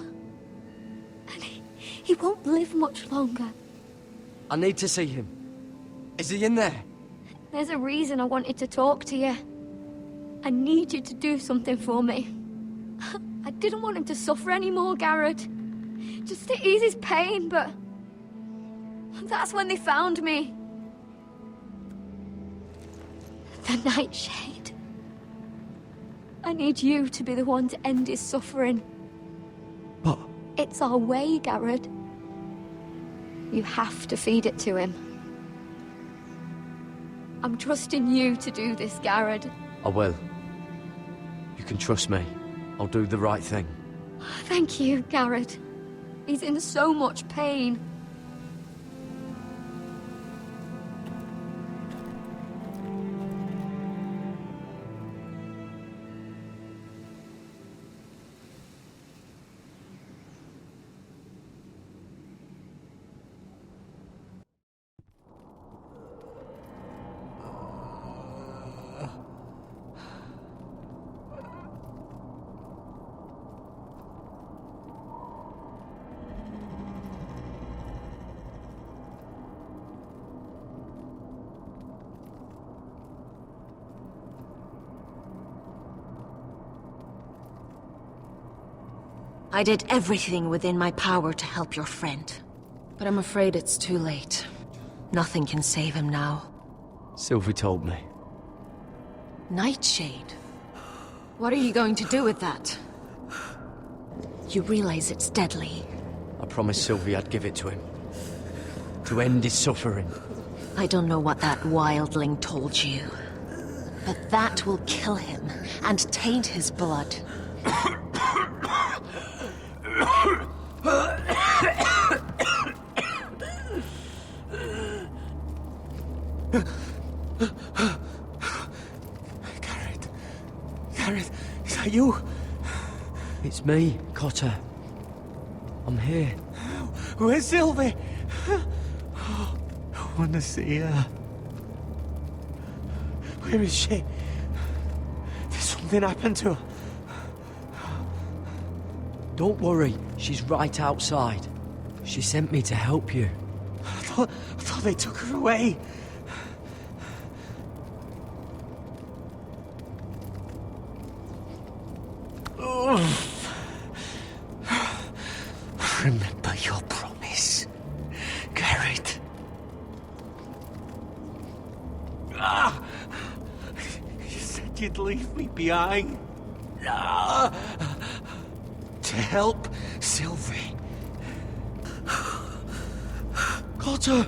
And he won't live much longer. I need to see him. Is he in there? There's a reason I wanted to talk to you. I need you to do something for me. I didn't want him to suffer anymore, Garrett. Just to ease his pain, but... that's when they found me. The Nightshade. I need you to be the one to end his suffering. But... It's our way, Garrett. You have to feed it to him. I'm trusting you to do this, Garrett. I will. You can trust me. I'll do the right thing. Thank you, Garrett. He's in so much pain. I did everything within my power to help your friend. But I'm afraid it's too late. Nothing can save him now. Sylvie told me. Nightshade? What are you going to do with that? You realize it's deadly. I promised Sylvie I'd give it to him. To end his suffering. I don't know what that wildling told you. But that will kill him and taint his blood. Garrett, is that you? It's me, Cotter. I'm here. Where's Sylvie? Oh, I want to see her. Where is she? Did something happen to her? Don't worry, she's right outside. She sent me to help you. I thought they took her away. Remember your promise, Garrett. You said you'd leave me behind. To help Sylvie. Cotter!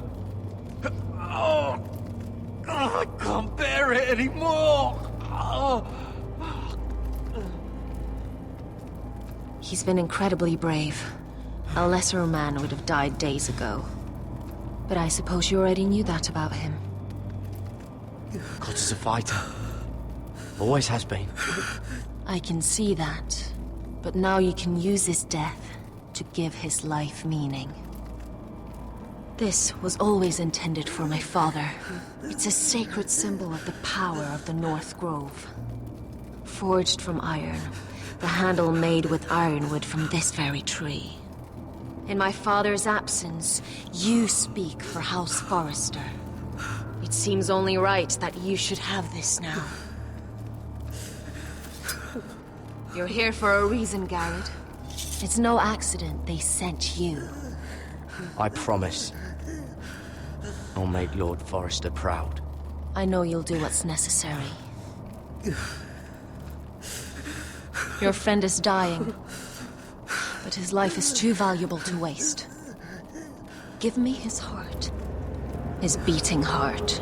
Oh, I can't bear it anymore! He's been incredibly brave. A lesser man would have died days ago. But I suppose you already knew that about him. Cotter's a fighter. Always has been. I can see that. But now you can use his death to give his life meaning. This was always intended for my father. It's a sacred symbol of the power of the North Grove. Forged from iron, the handle made with ironwood from this very tree. In my father's absence, you speak for House Forrester. It seems only right that you should have this now. You're here for a reason, Garrett. It's no accident they sent you. I promise. I'll make Lord Forrester proud. I know you'll do what's necessary. Your friend is dying, but his life is too valuable to waste. Give me his heart. His beating heart.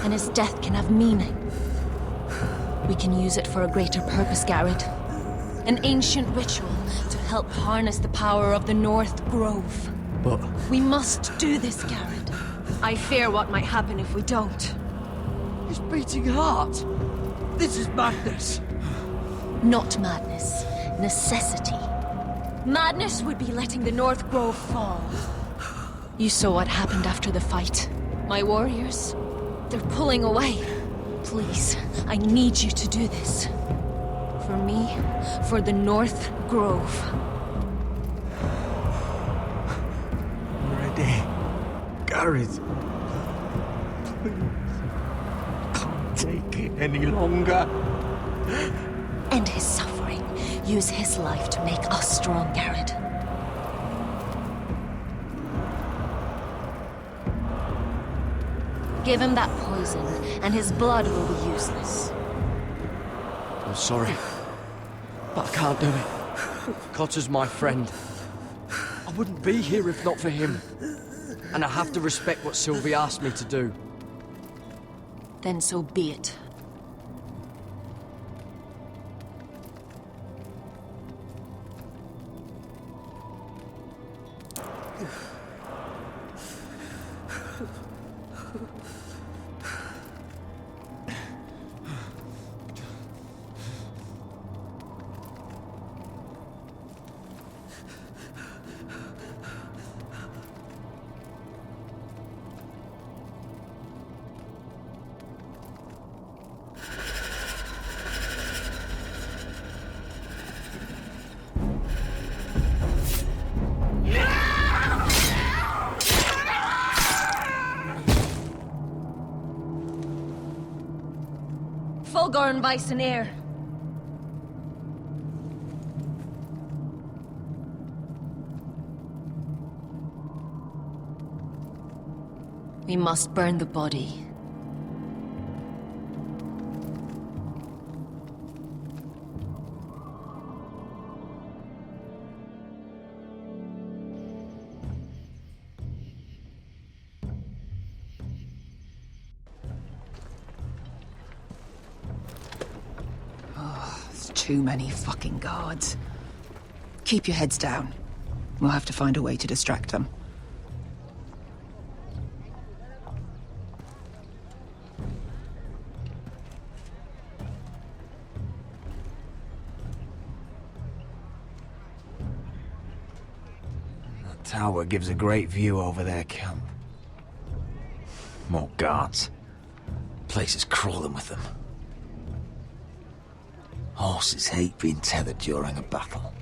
And his death can have meaning. We can use it for a greater purpose, Garrett. An ancient ritual to help harness the power of the North Grove. But... We must do this, Garrett. I fear what might happen if we don't. His beating heart! This is madness! Not madness. Necessity. Madness would be letting the North Grove fall. You saw what happened after the fight. My warriors, they're pulling away. Please, I need you to do this. For me, for the North Grove. I'm ready. Garrett. Please. Can't take it any longer. End his suffering. Use his life to make us strong, Garrett. Give him that poison, and his blood will be useless. I'm sorry, but I can't do it. Cotter's my friend. I wouldn't be here if not for him. And I have to respect what Sylvie asked me to do. Then so be it. Fulgorn Bison Air. We must burn the body. Too many fucking guards. Keep your heads down. We'll have to find a way to distract them. That tower gives a great view over their camp. More guards. Place is crawling with them. Horses hate being tethered during a battle.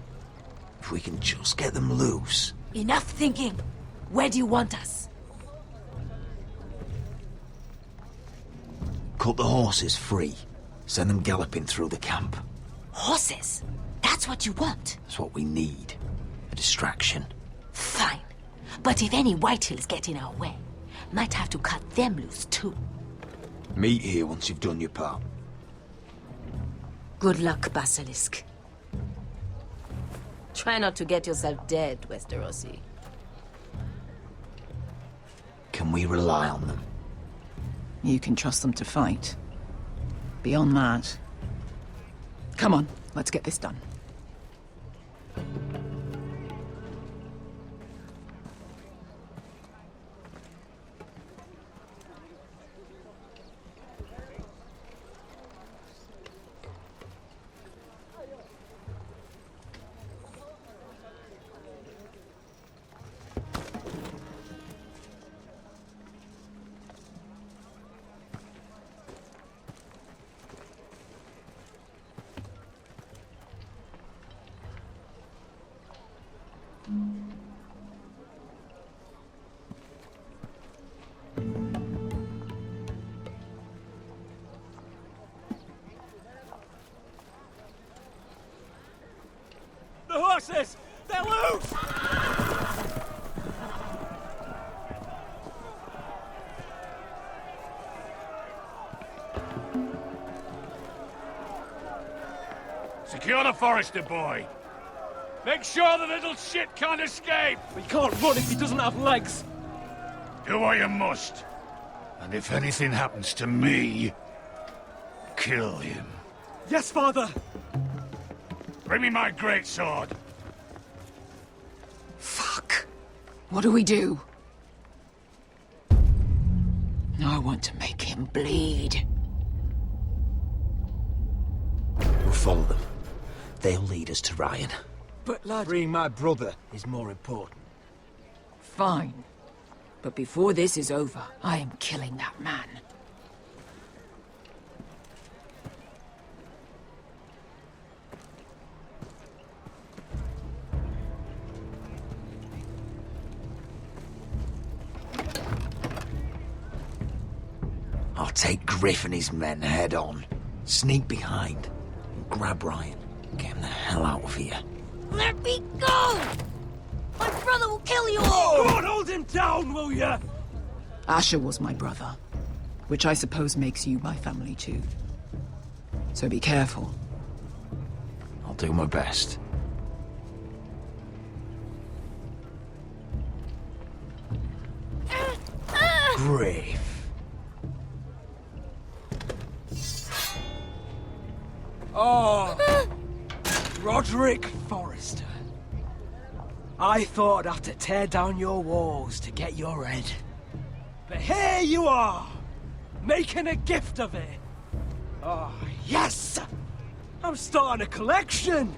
If we can just get them loose... Enough thinking! Where do you want us? Cut the horses free. Send them galloping through the camp. Horses? That's what you want? That's what we need. A distraction. Fine. But if any Whitehills get in our way, might have to cut them loose too. Meet here once you've done your part. Good luck, Basilisk. Try not to get yourself dead, Westerosi. Can we rely on them? You can trust them to fight. Beyond that... Come on, let's get this done. forces! They're loose! Secure the Forester boy. Make sure the little shit can't escape. He can't run if he doesn't have legs. Do what you must. And if anything happens to me, kill him. Yes, Father! Bring me my greatsword. Fuck. What do we do? I want to make him bleed. We'll follow them. They'll lead us to Ryan. But lad... Freeing my brother is more important. Fine. But before this is over, I am killing that man. I'll take Griff and his men head on. Sneak behind. And grab Ryan. Get him the hell out of here. Let me go! My brother will kill you all! Go on, hold him down, will ya? Asher was my brother, which I suppose makes you my family too. So be careful. I'll do my best. Griff. Oh, Roderick Forrester. I thought I'd have to tear down your walls to get your head. But here you are, making a gift of it. Oh, yes! I'm starting a collection!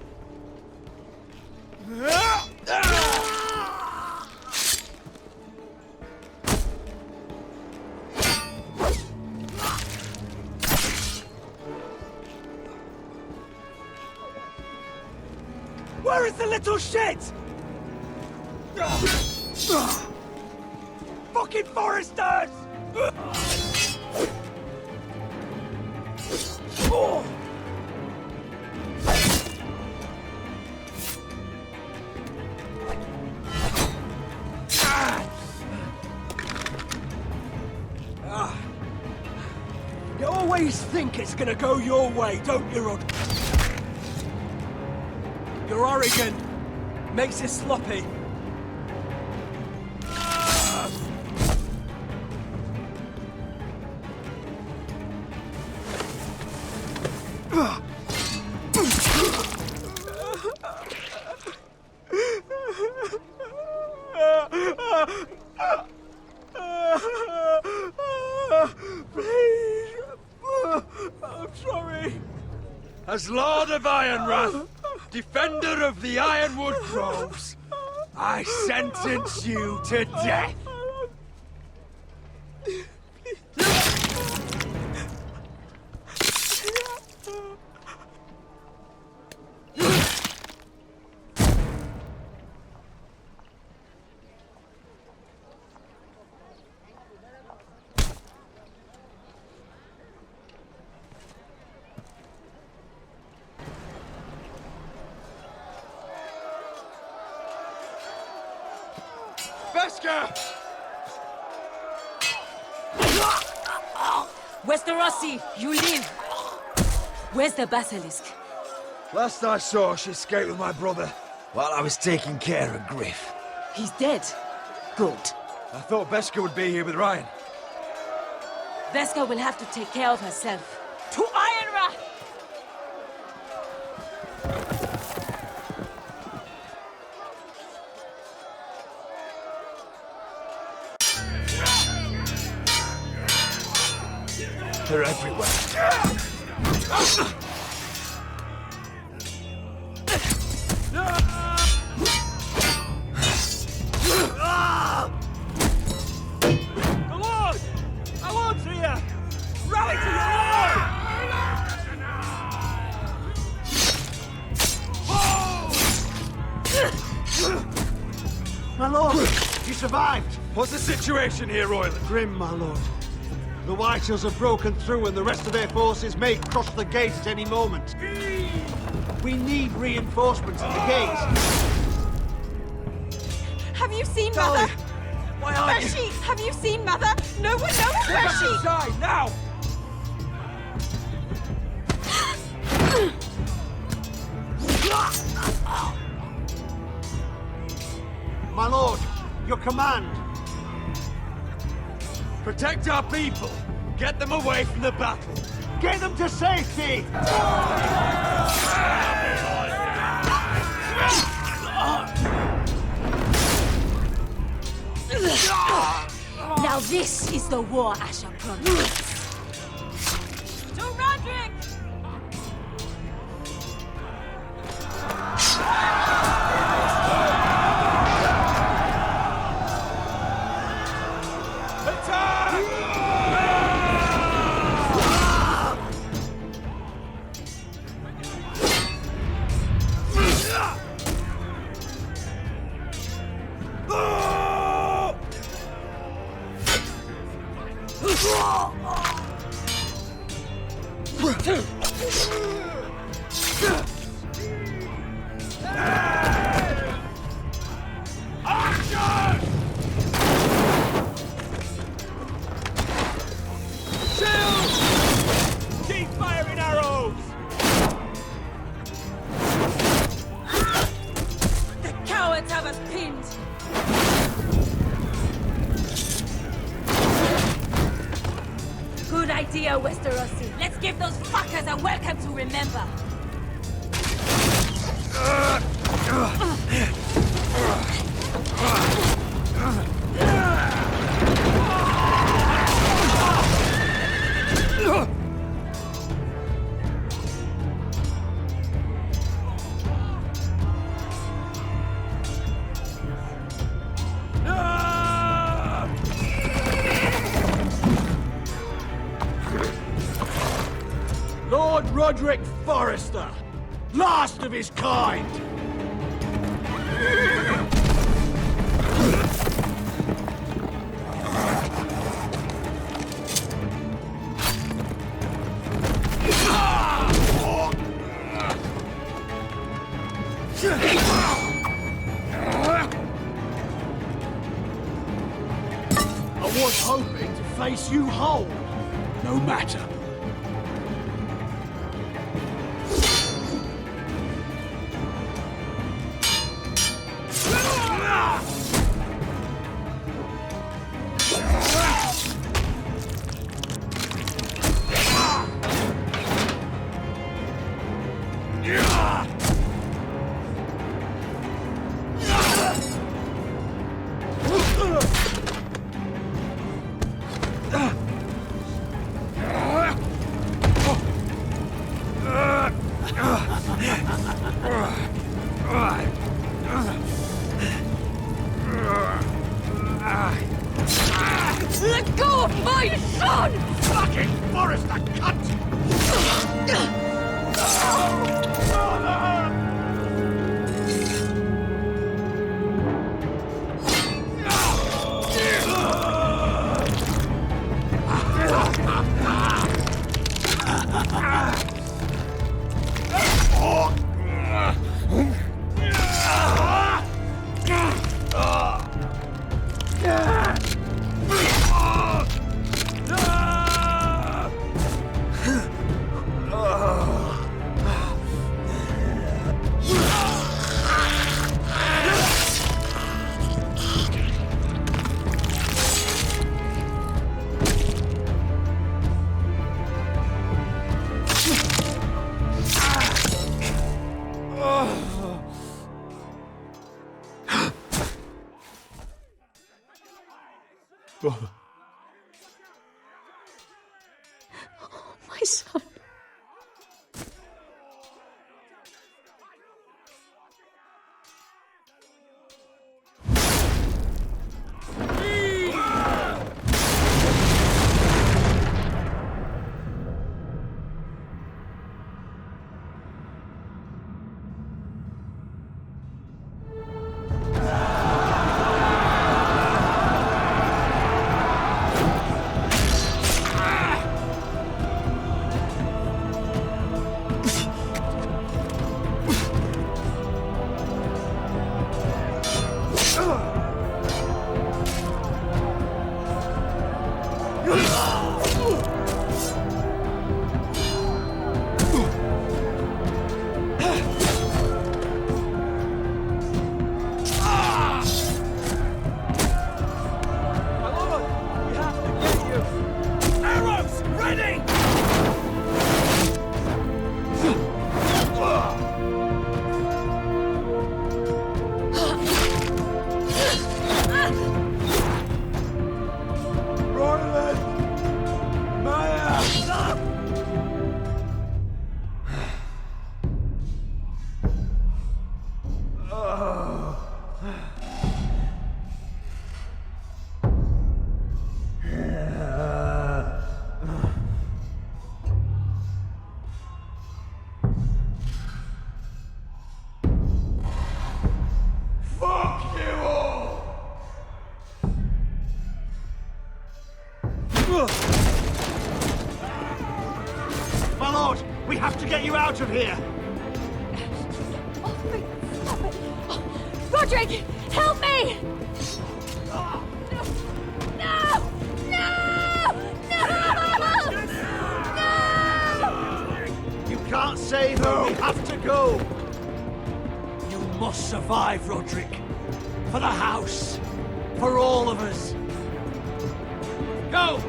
Where is the little shit? Fucking Foresters! You always think it's gonna go your way, don't you, Rod? You're arrogant. Makes it sloppy. Please. I'm sorry. As Lord of Ironwrath, defender of the Ironwood Groves, I sentence you to death. Westerosi, you live! Where's the basilisk? Last I saw, she escaped with my brother while I was taking care of Griff. He's dead. Good. I thought Beskha would be here with Ryan. Beskha will have to take care of herself. To Ironwrath! They're everywhere. The Lord! Our Lord's here! Rally to your Lord! My lord, you survived. What's the situation here, Royland? Grim, my lord. The Whitehills have broken through and the rest of their forces may cross the gate at any moment. We need reinforcements at the gates. Have you seen Mother? Why aren't Where's she? Have you seen Mother? No one knows where she... inside, now! My lord, your command. Protect our people. Get them away from the battle. Get them to safety! Now this is the war Asher promised. To Roderick! Keep firing arrows! The cowards have us pinned! Good idea, Westerosi. Let's give those fuckers a welcome to remember. Lord Roderick Forrester, last of his kind. I was hoping to face you whole. No matter. Let go of my son! Fucking Forrester, cunt! My son. out of here! Roderick, help me! No! You can't save her, we have to go! You must survive, Roderick. For the house. For all of us. Go!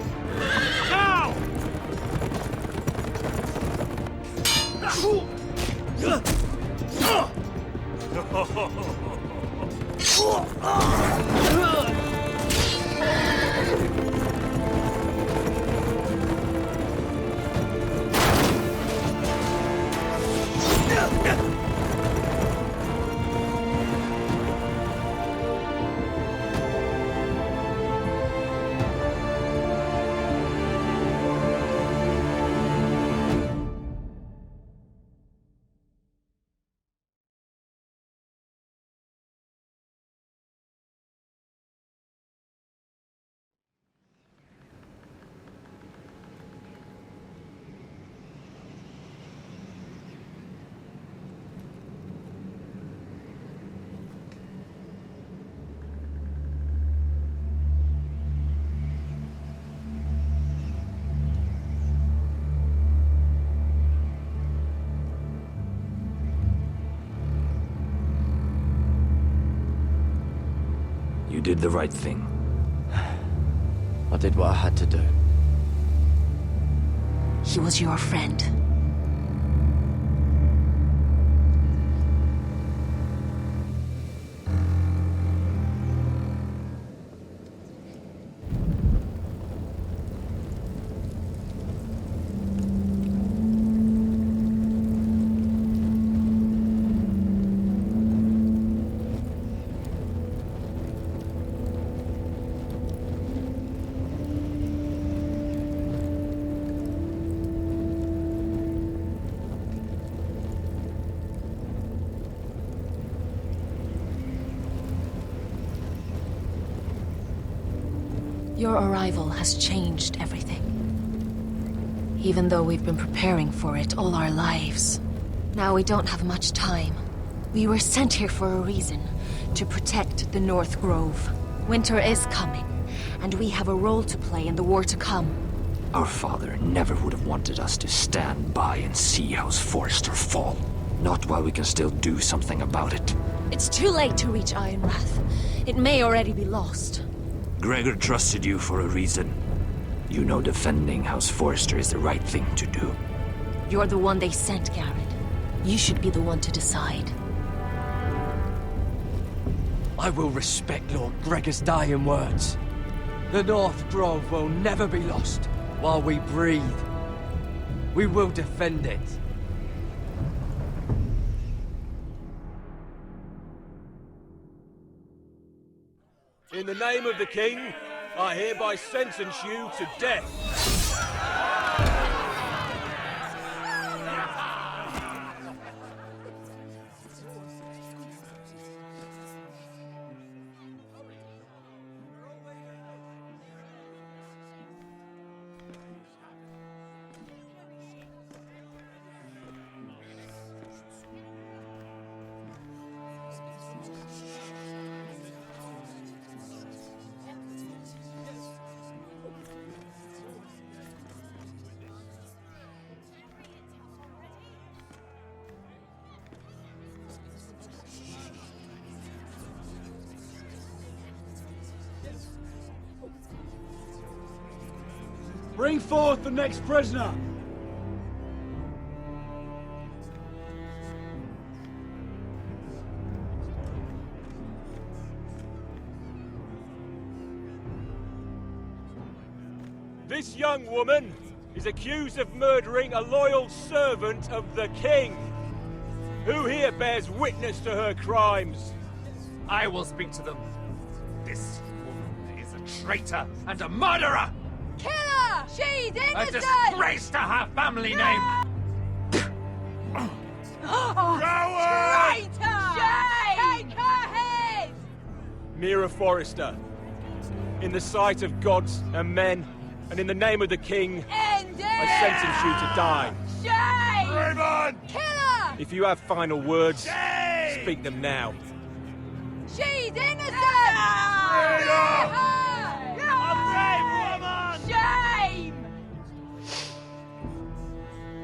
Now! You did the right thing. I did what I had to do. He was your friend. Your arrival has changed everything. Even though we've been preparing for it all our lives. Now we don't have much time. We were sent here for a reason. To protect the North Grove. Winter is coming, and we have a role to play in the war to come. Our father never would have wanted us to stand by and see House Forrester fall. Not while we can still do something about it. It's too late to reach Ironrath. It may already be lost. Gregor trusted you for a reason. You know defending House Forrester is the right thing to do. You're the one they sent, Garrett. You should be the one to decide. I will respect Lord Gregor's dying words. The North Grove will never be lost while we breathe. We will defend it. In the name of the king, I hereby sentence you to death. Bring forth the next prisoner! This young woman is accused of murdering a loyal servant of the king. Who here bears witness to her crimes? I will speak to them. This woman is a traitor and a murderer! Kill her! She's innocent! A disgrace to her family name! Traitor! Shame! Take her head! Mira Forrester, in the sight of gods and men, and in the name of the king, End it! I sentence you to die. Shame! Raven! Kill her! If you have final words, speak them now. She's innocent! Shame!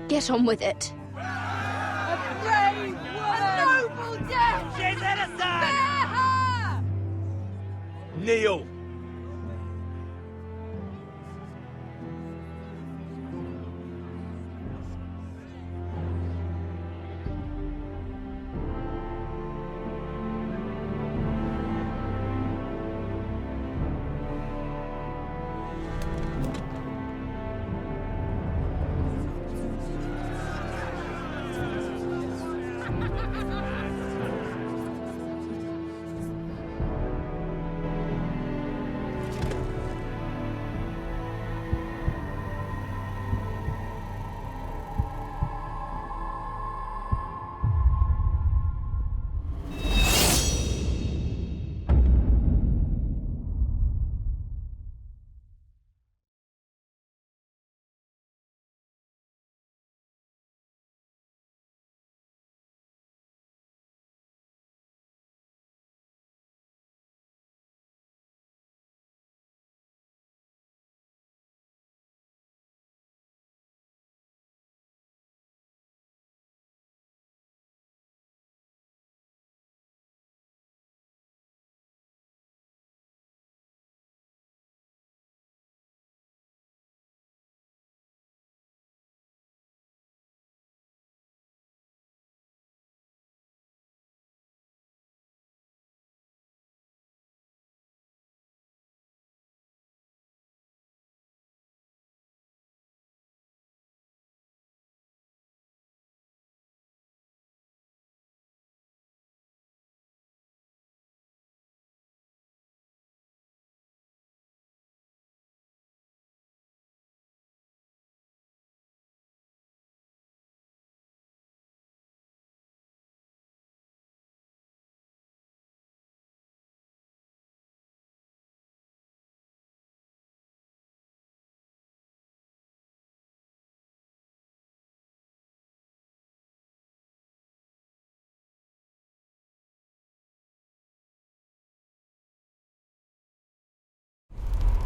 Get on with it. A brave woman! A noble death! She's innocent! Spare her! Kneel.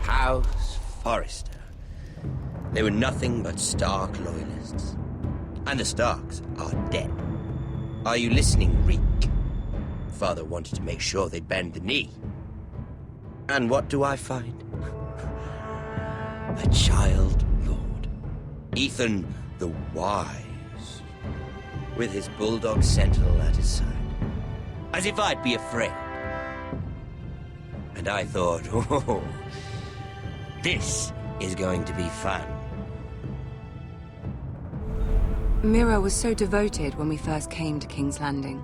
House Forrester. They were nothing but Stark loyalists. And the Starks are dead. Are you listening, Reek? Father wanted to make sure they bend the knee. And what do I find? A child lord. Ethan the Wise. With his bulldog sentinel at his side. As if I'd be afraid. And I thought, oh, this is going to be fun. Mira was so devoted when we first came to King's Landing.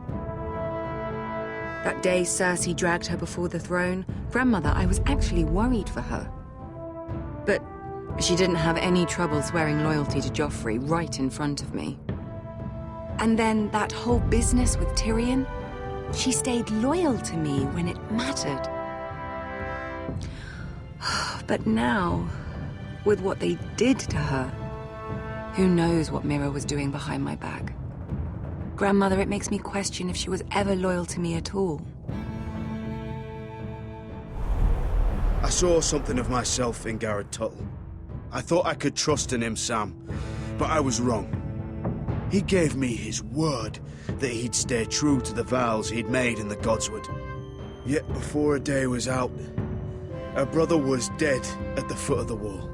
That day Cersei dragged her before the throne, Grandmother, I was actually worried for her. But she didn't have any trouble swearing loyalty to Joffrey right in front of me. And then that whole business with Tyrion, she stayed loyal to me when it mattered. But now, with what they did to her, who knows what Mira was doing behind my back? Grandmother, it makes me question if she was ever loyal to me at all. I saw something of myself in Garrett Tuttle. I thought I could trust in him, Sam, but I was wrong. He gave me his word that he'd stay true to the vows he'd made in the Godswood. Yet before a day was out, her brother was dead at the foot of the wall.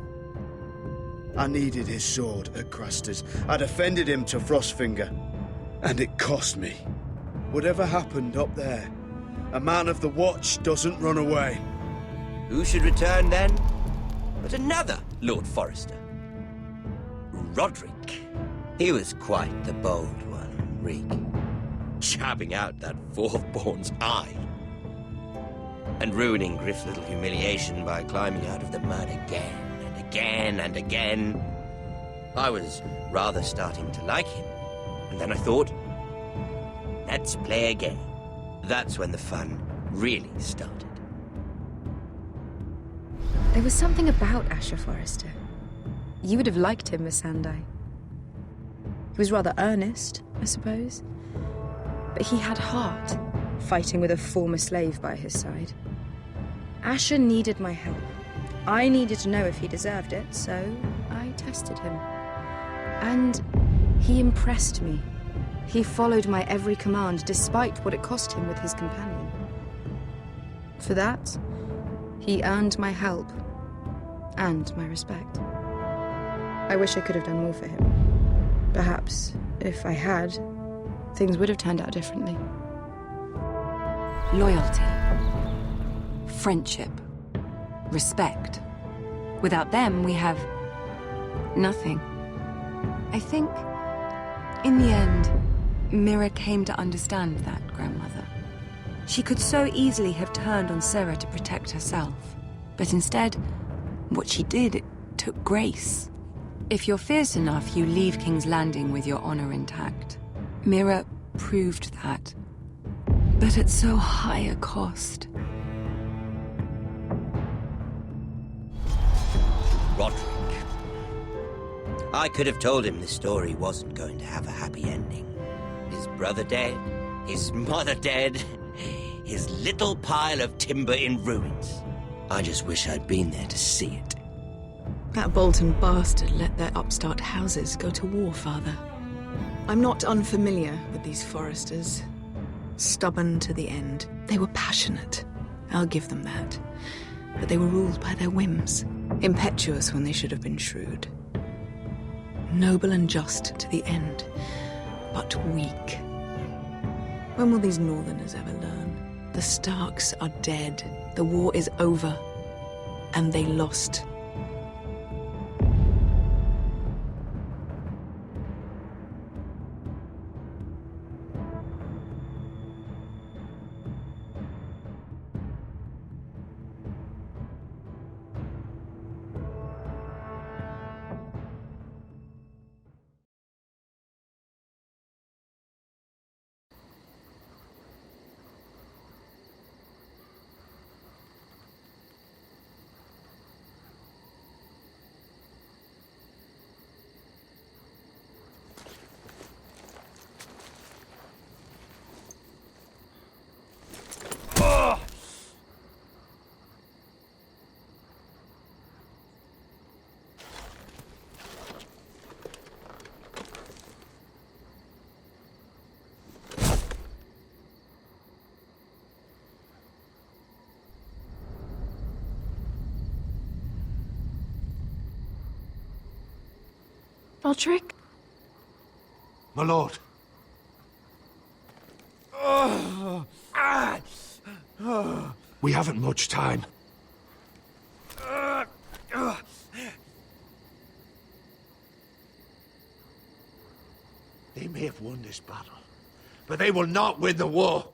I needed his sword at Craster's. I defended him to Frostfinger, and it cost me. Whatever happened up there, a man of the Watch doesn't run away. Who should return then? But another Lord Forrester. Roderick. He was quite the bold one, Reek. Jabbing out that fourth-born's eye. And ruining Griff's little humiliation by climbing out of the mud again and again and again. I was rather starting to like him. And then I thought, let's play a game. That's when the fun really started. There was something about Asher Forrester. You would have liked him, Miss Sandai. He was rather earnest, I suppose. But he had heart, fighting with a former slave by his side. Asher needed my help. I needed to know if he deserved it, so I tested him. And he impressed me. He followed my every command, despite what it cost him with his companion. For that, he earned my help and my respect. I wish I could have done more for him. Perhaps, if I had, things would have turned out differently. Loyalty. Friendship. Respect. Without them, we have nothing. I think, in the end, Mira came to understand that, Grandmother. She could so easily have turned on Sarah to protect herself. But instead, what she did, it took grace. If you're fierce enough, you leave King's Landing with your honor intact. Mira proved that. But at so high a cost. Roderick. I could have told him this story wasn't going to have a happy ending. His brother dead, his mother dead, his little pile of timber in ruins. I just wish I'd been there to see it. That Bolton bastard let their upstart houses go to war, Father. I'm not unfamiliar with these Forresters. Stubborn to the end. They were passionate. I'll give them that. But they were ruled by their whims. Impetuous when they should have been shrewd. Noble and just to the end, but weak. When will these Northerners ever learn? The Starks are dead. The war is over. And they lost. Roderick? My lord. We haven't much time. They may have won this battle, but they will not win the war.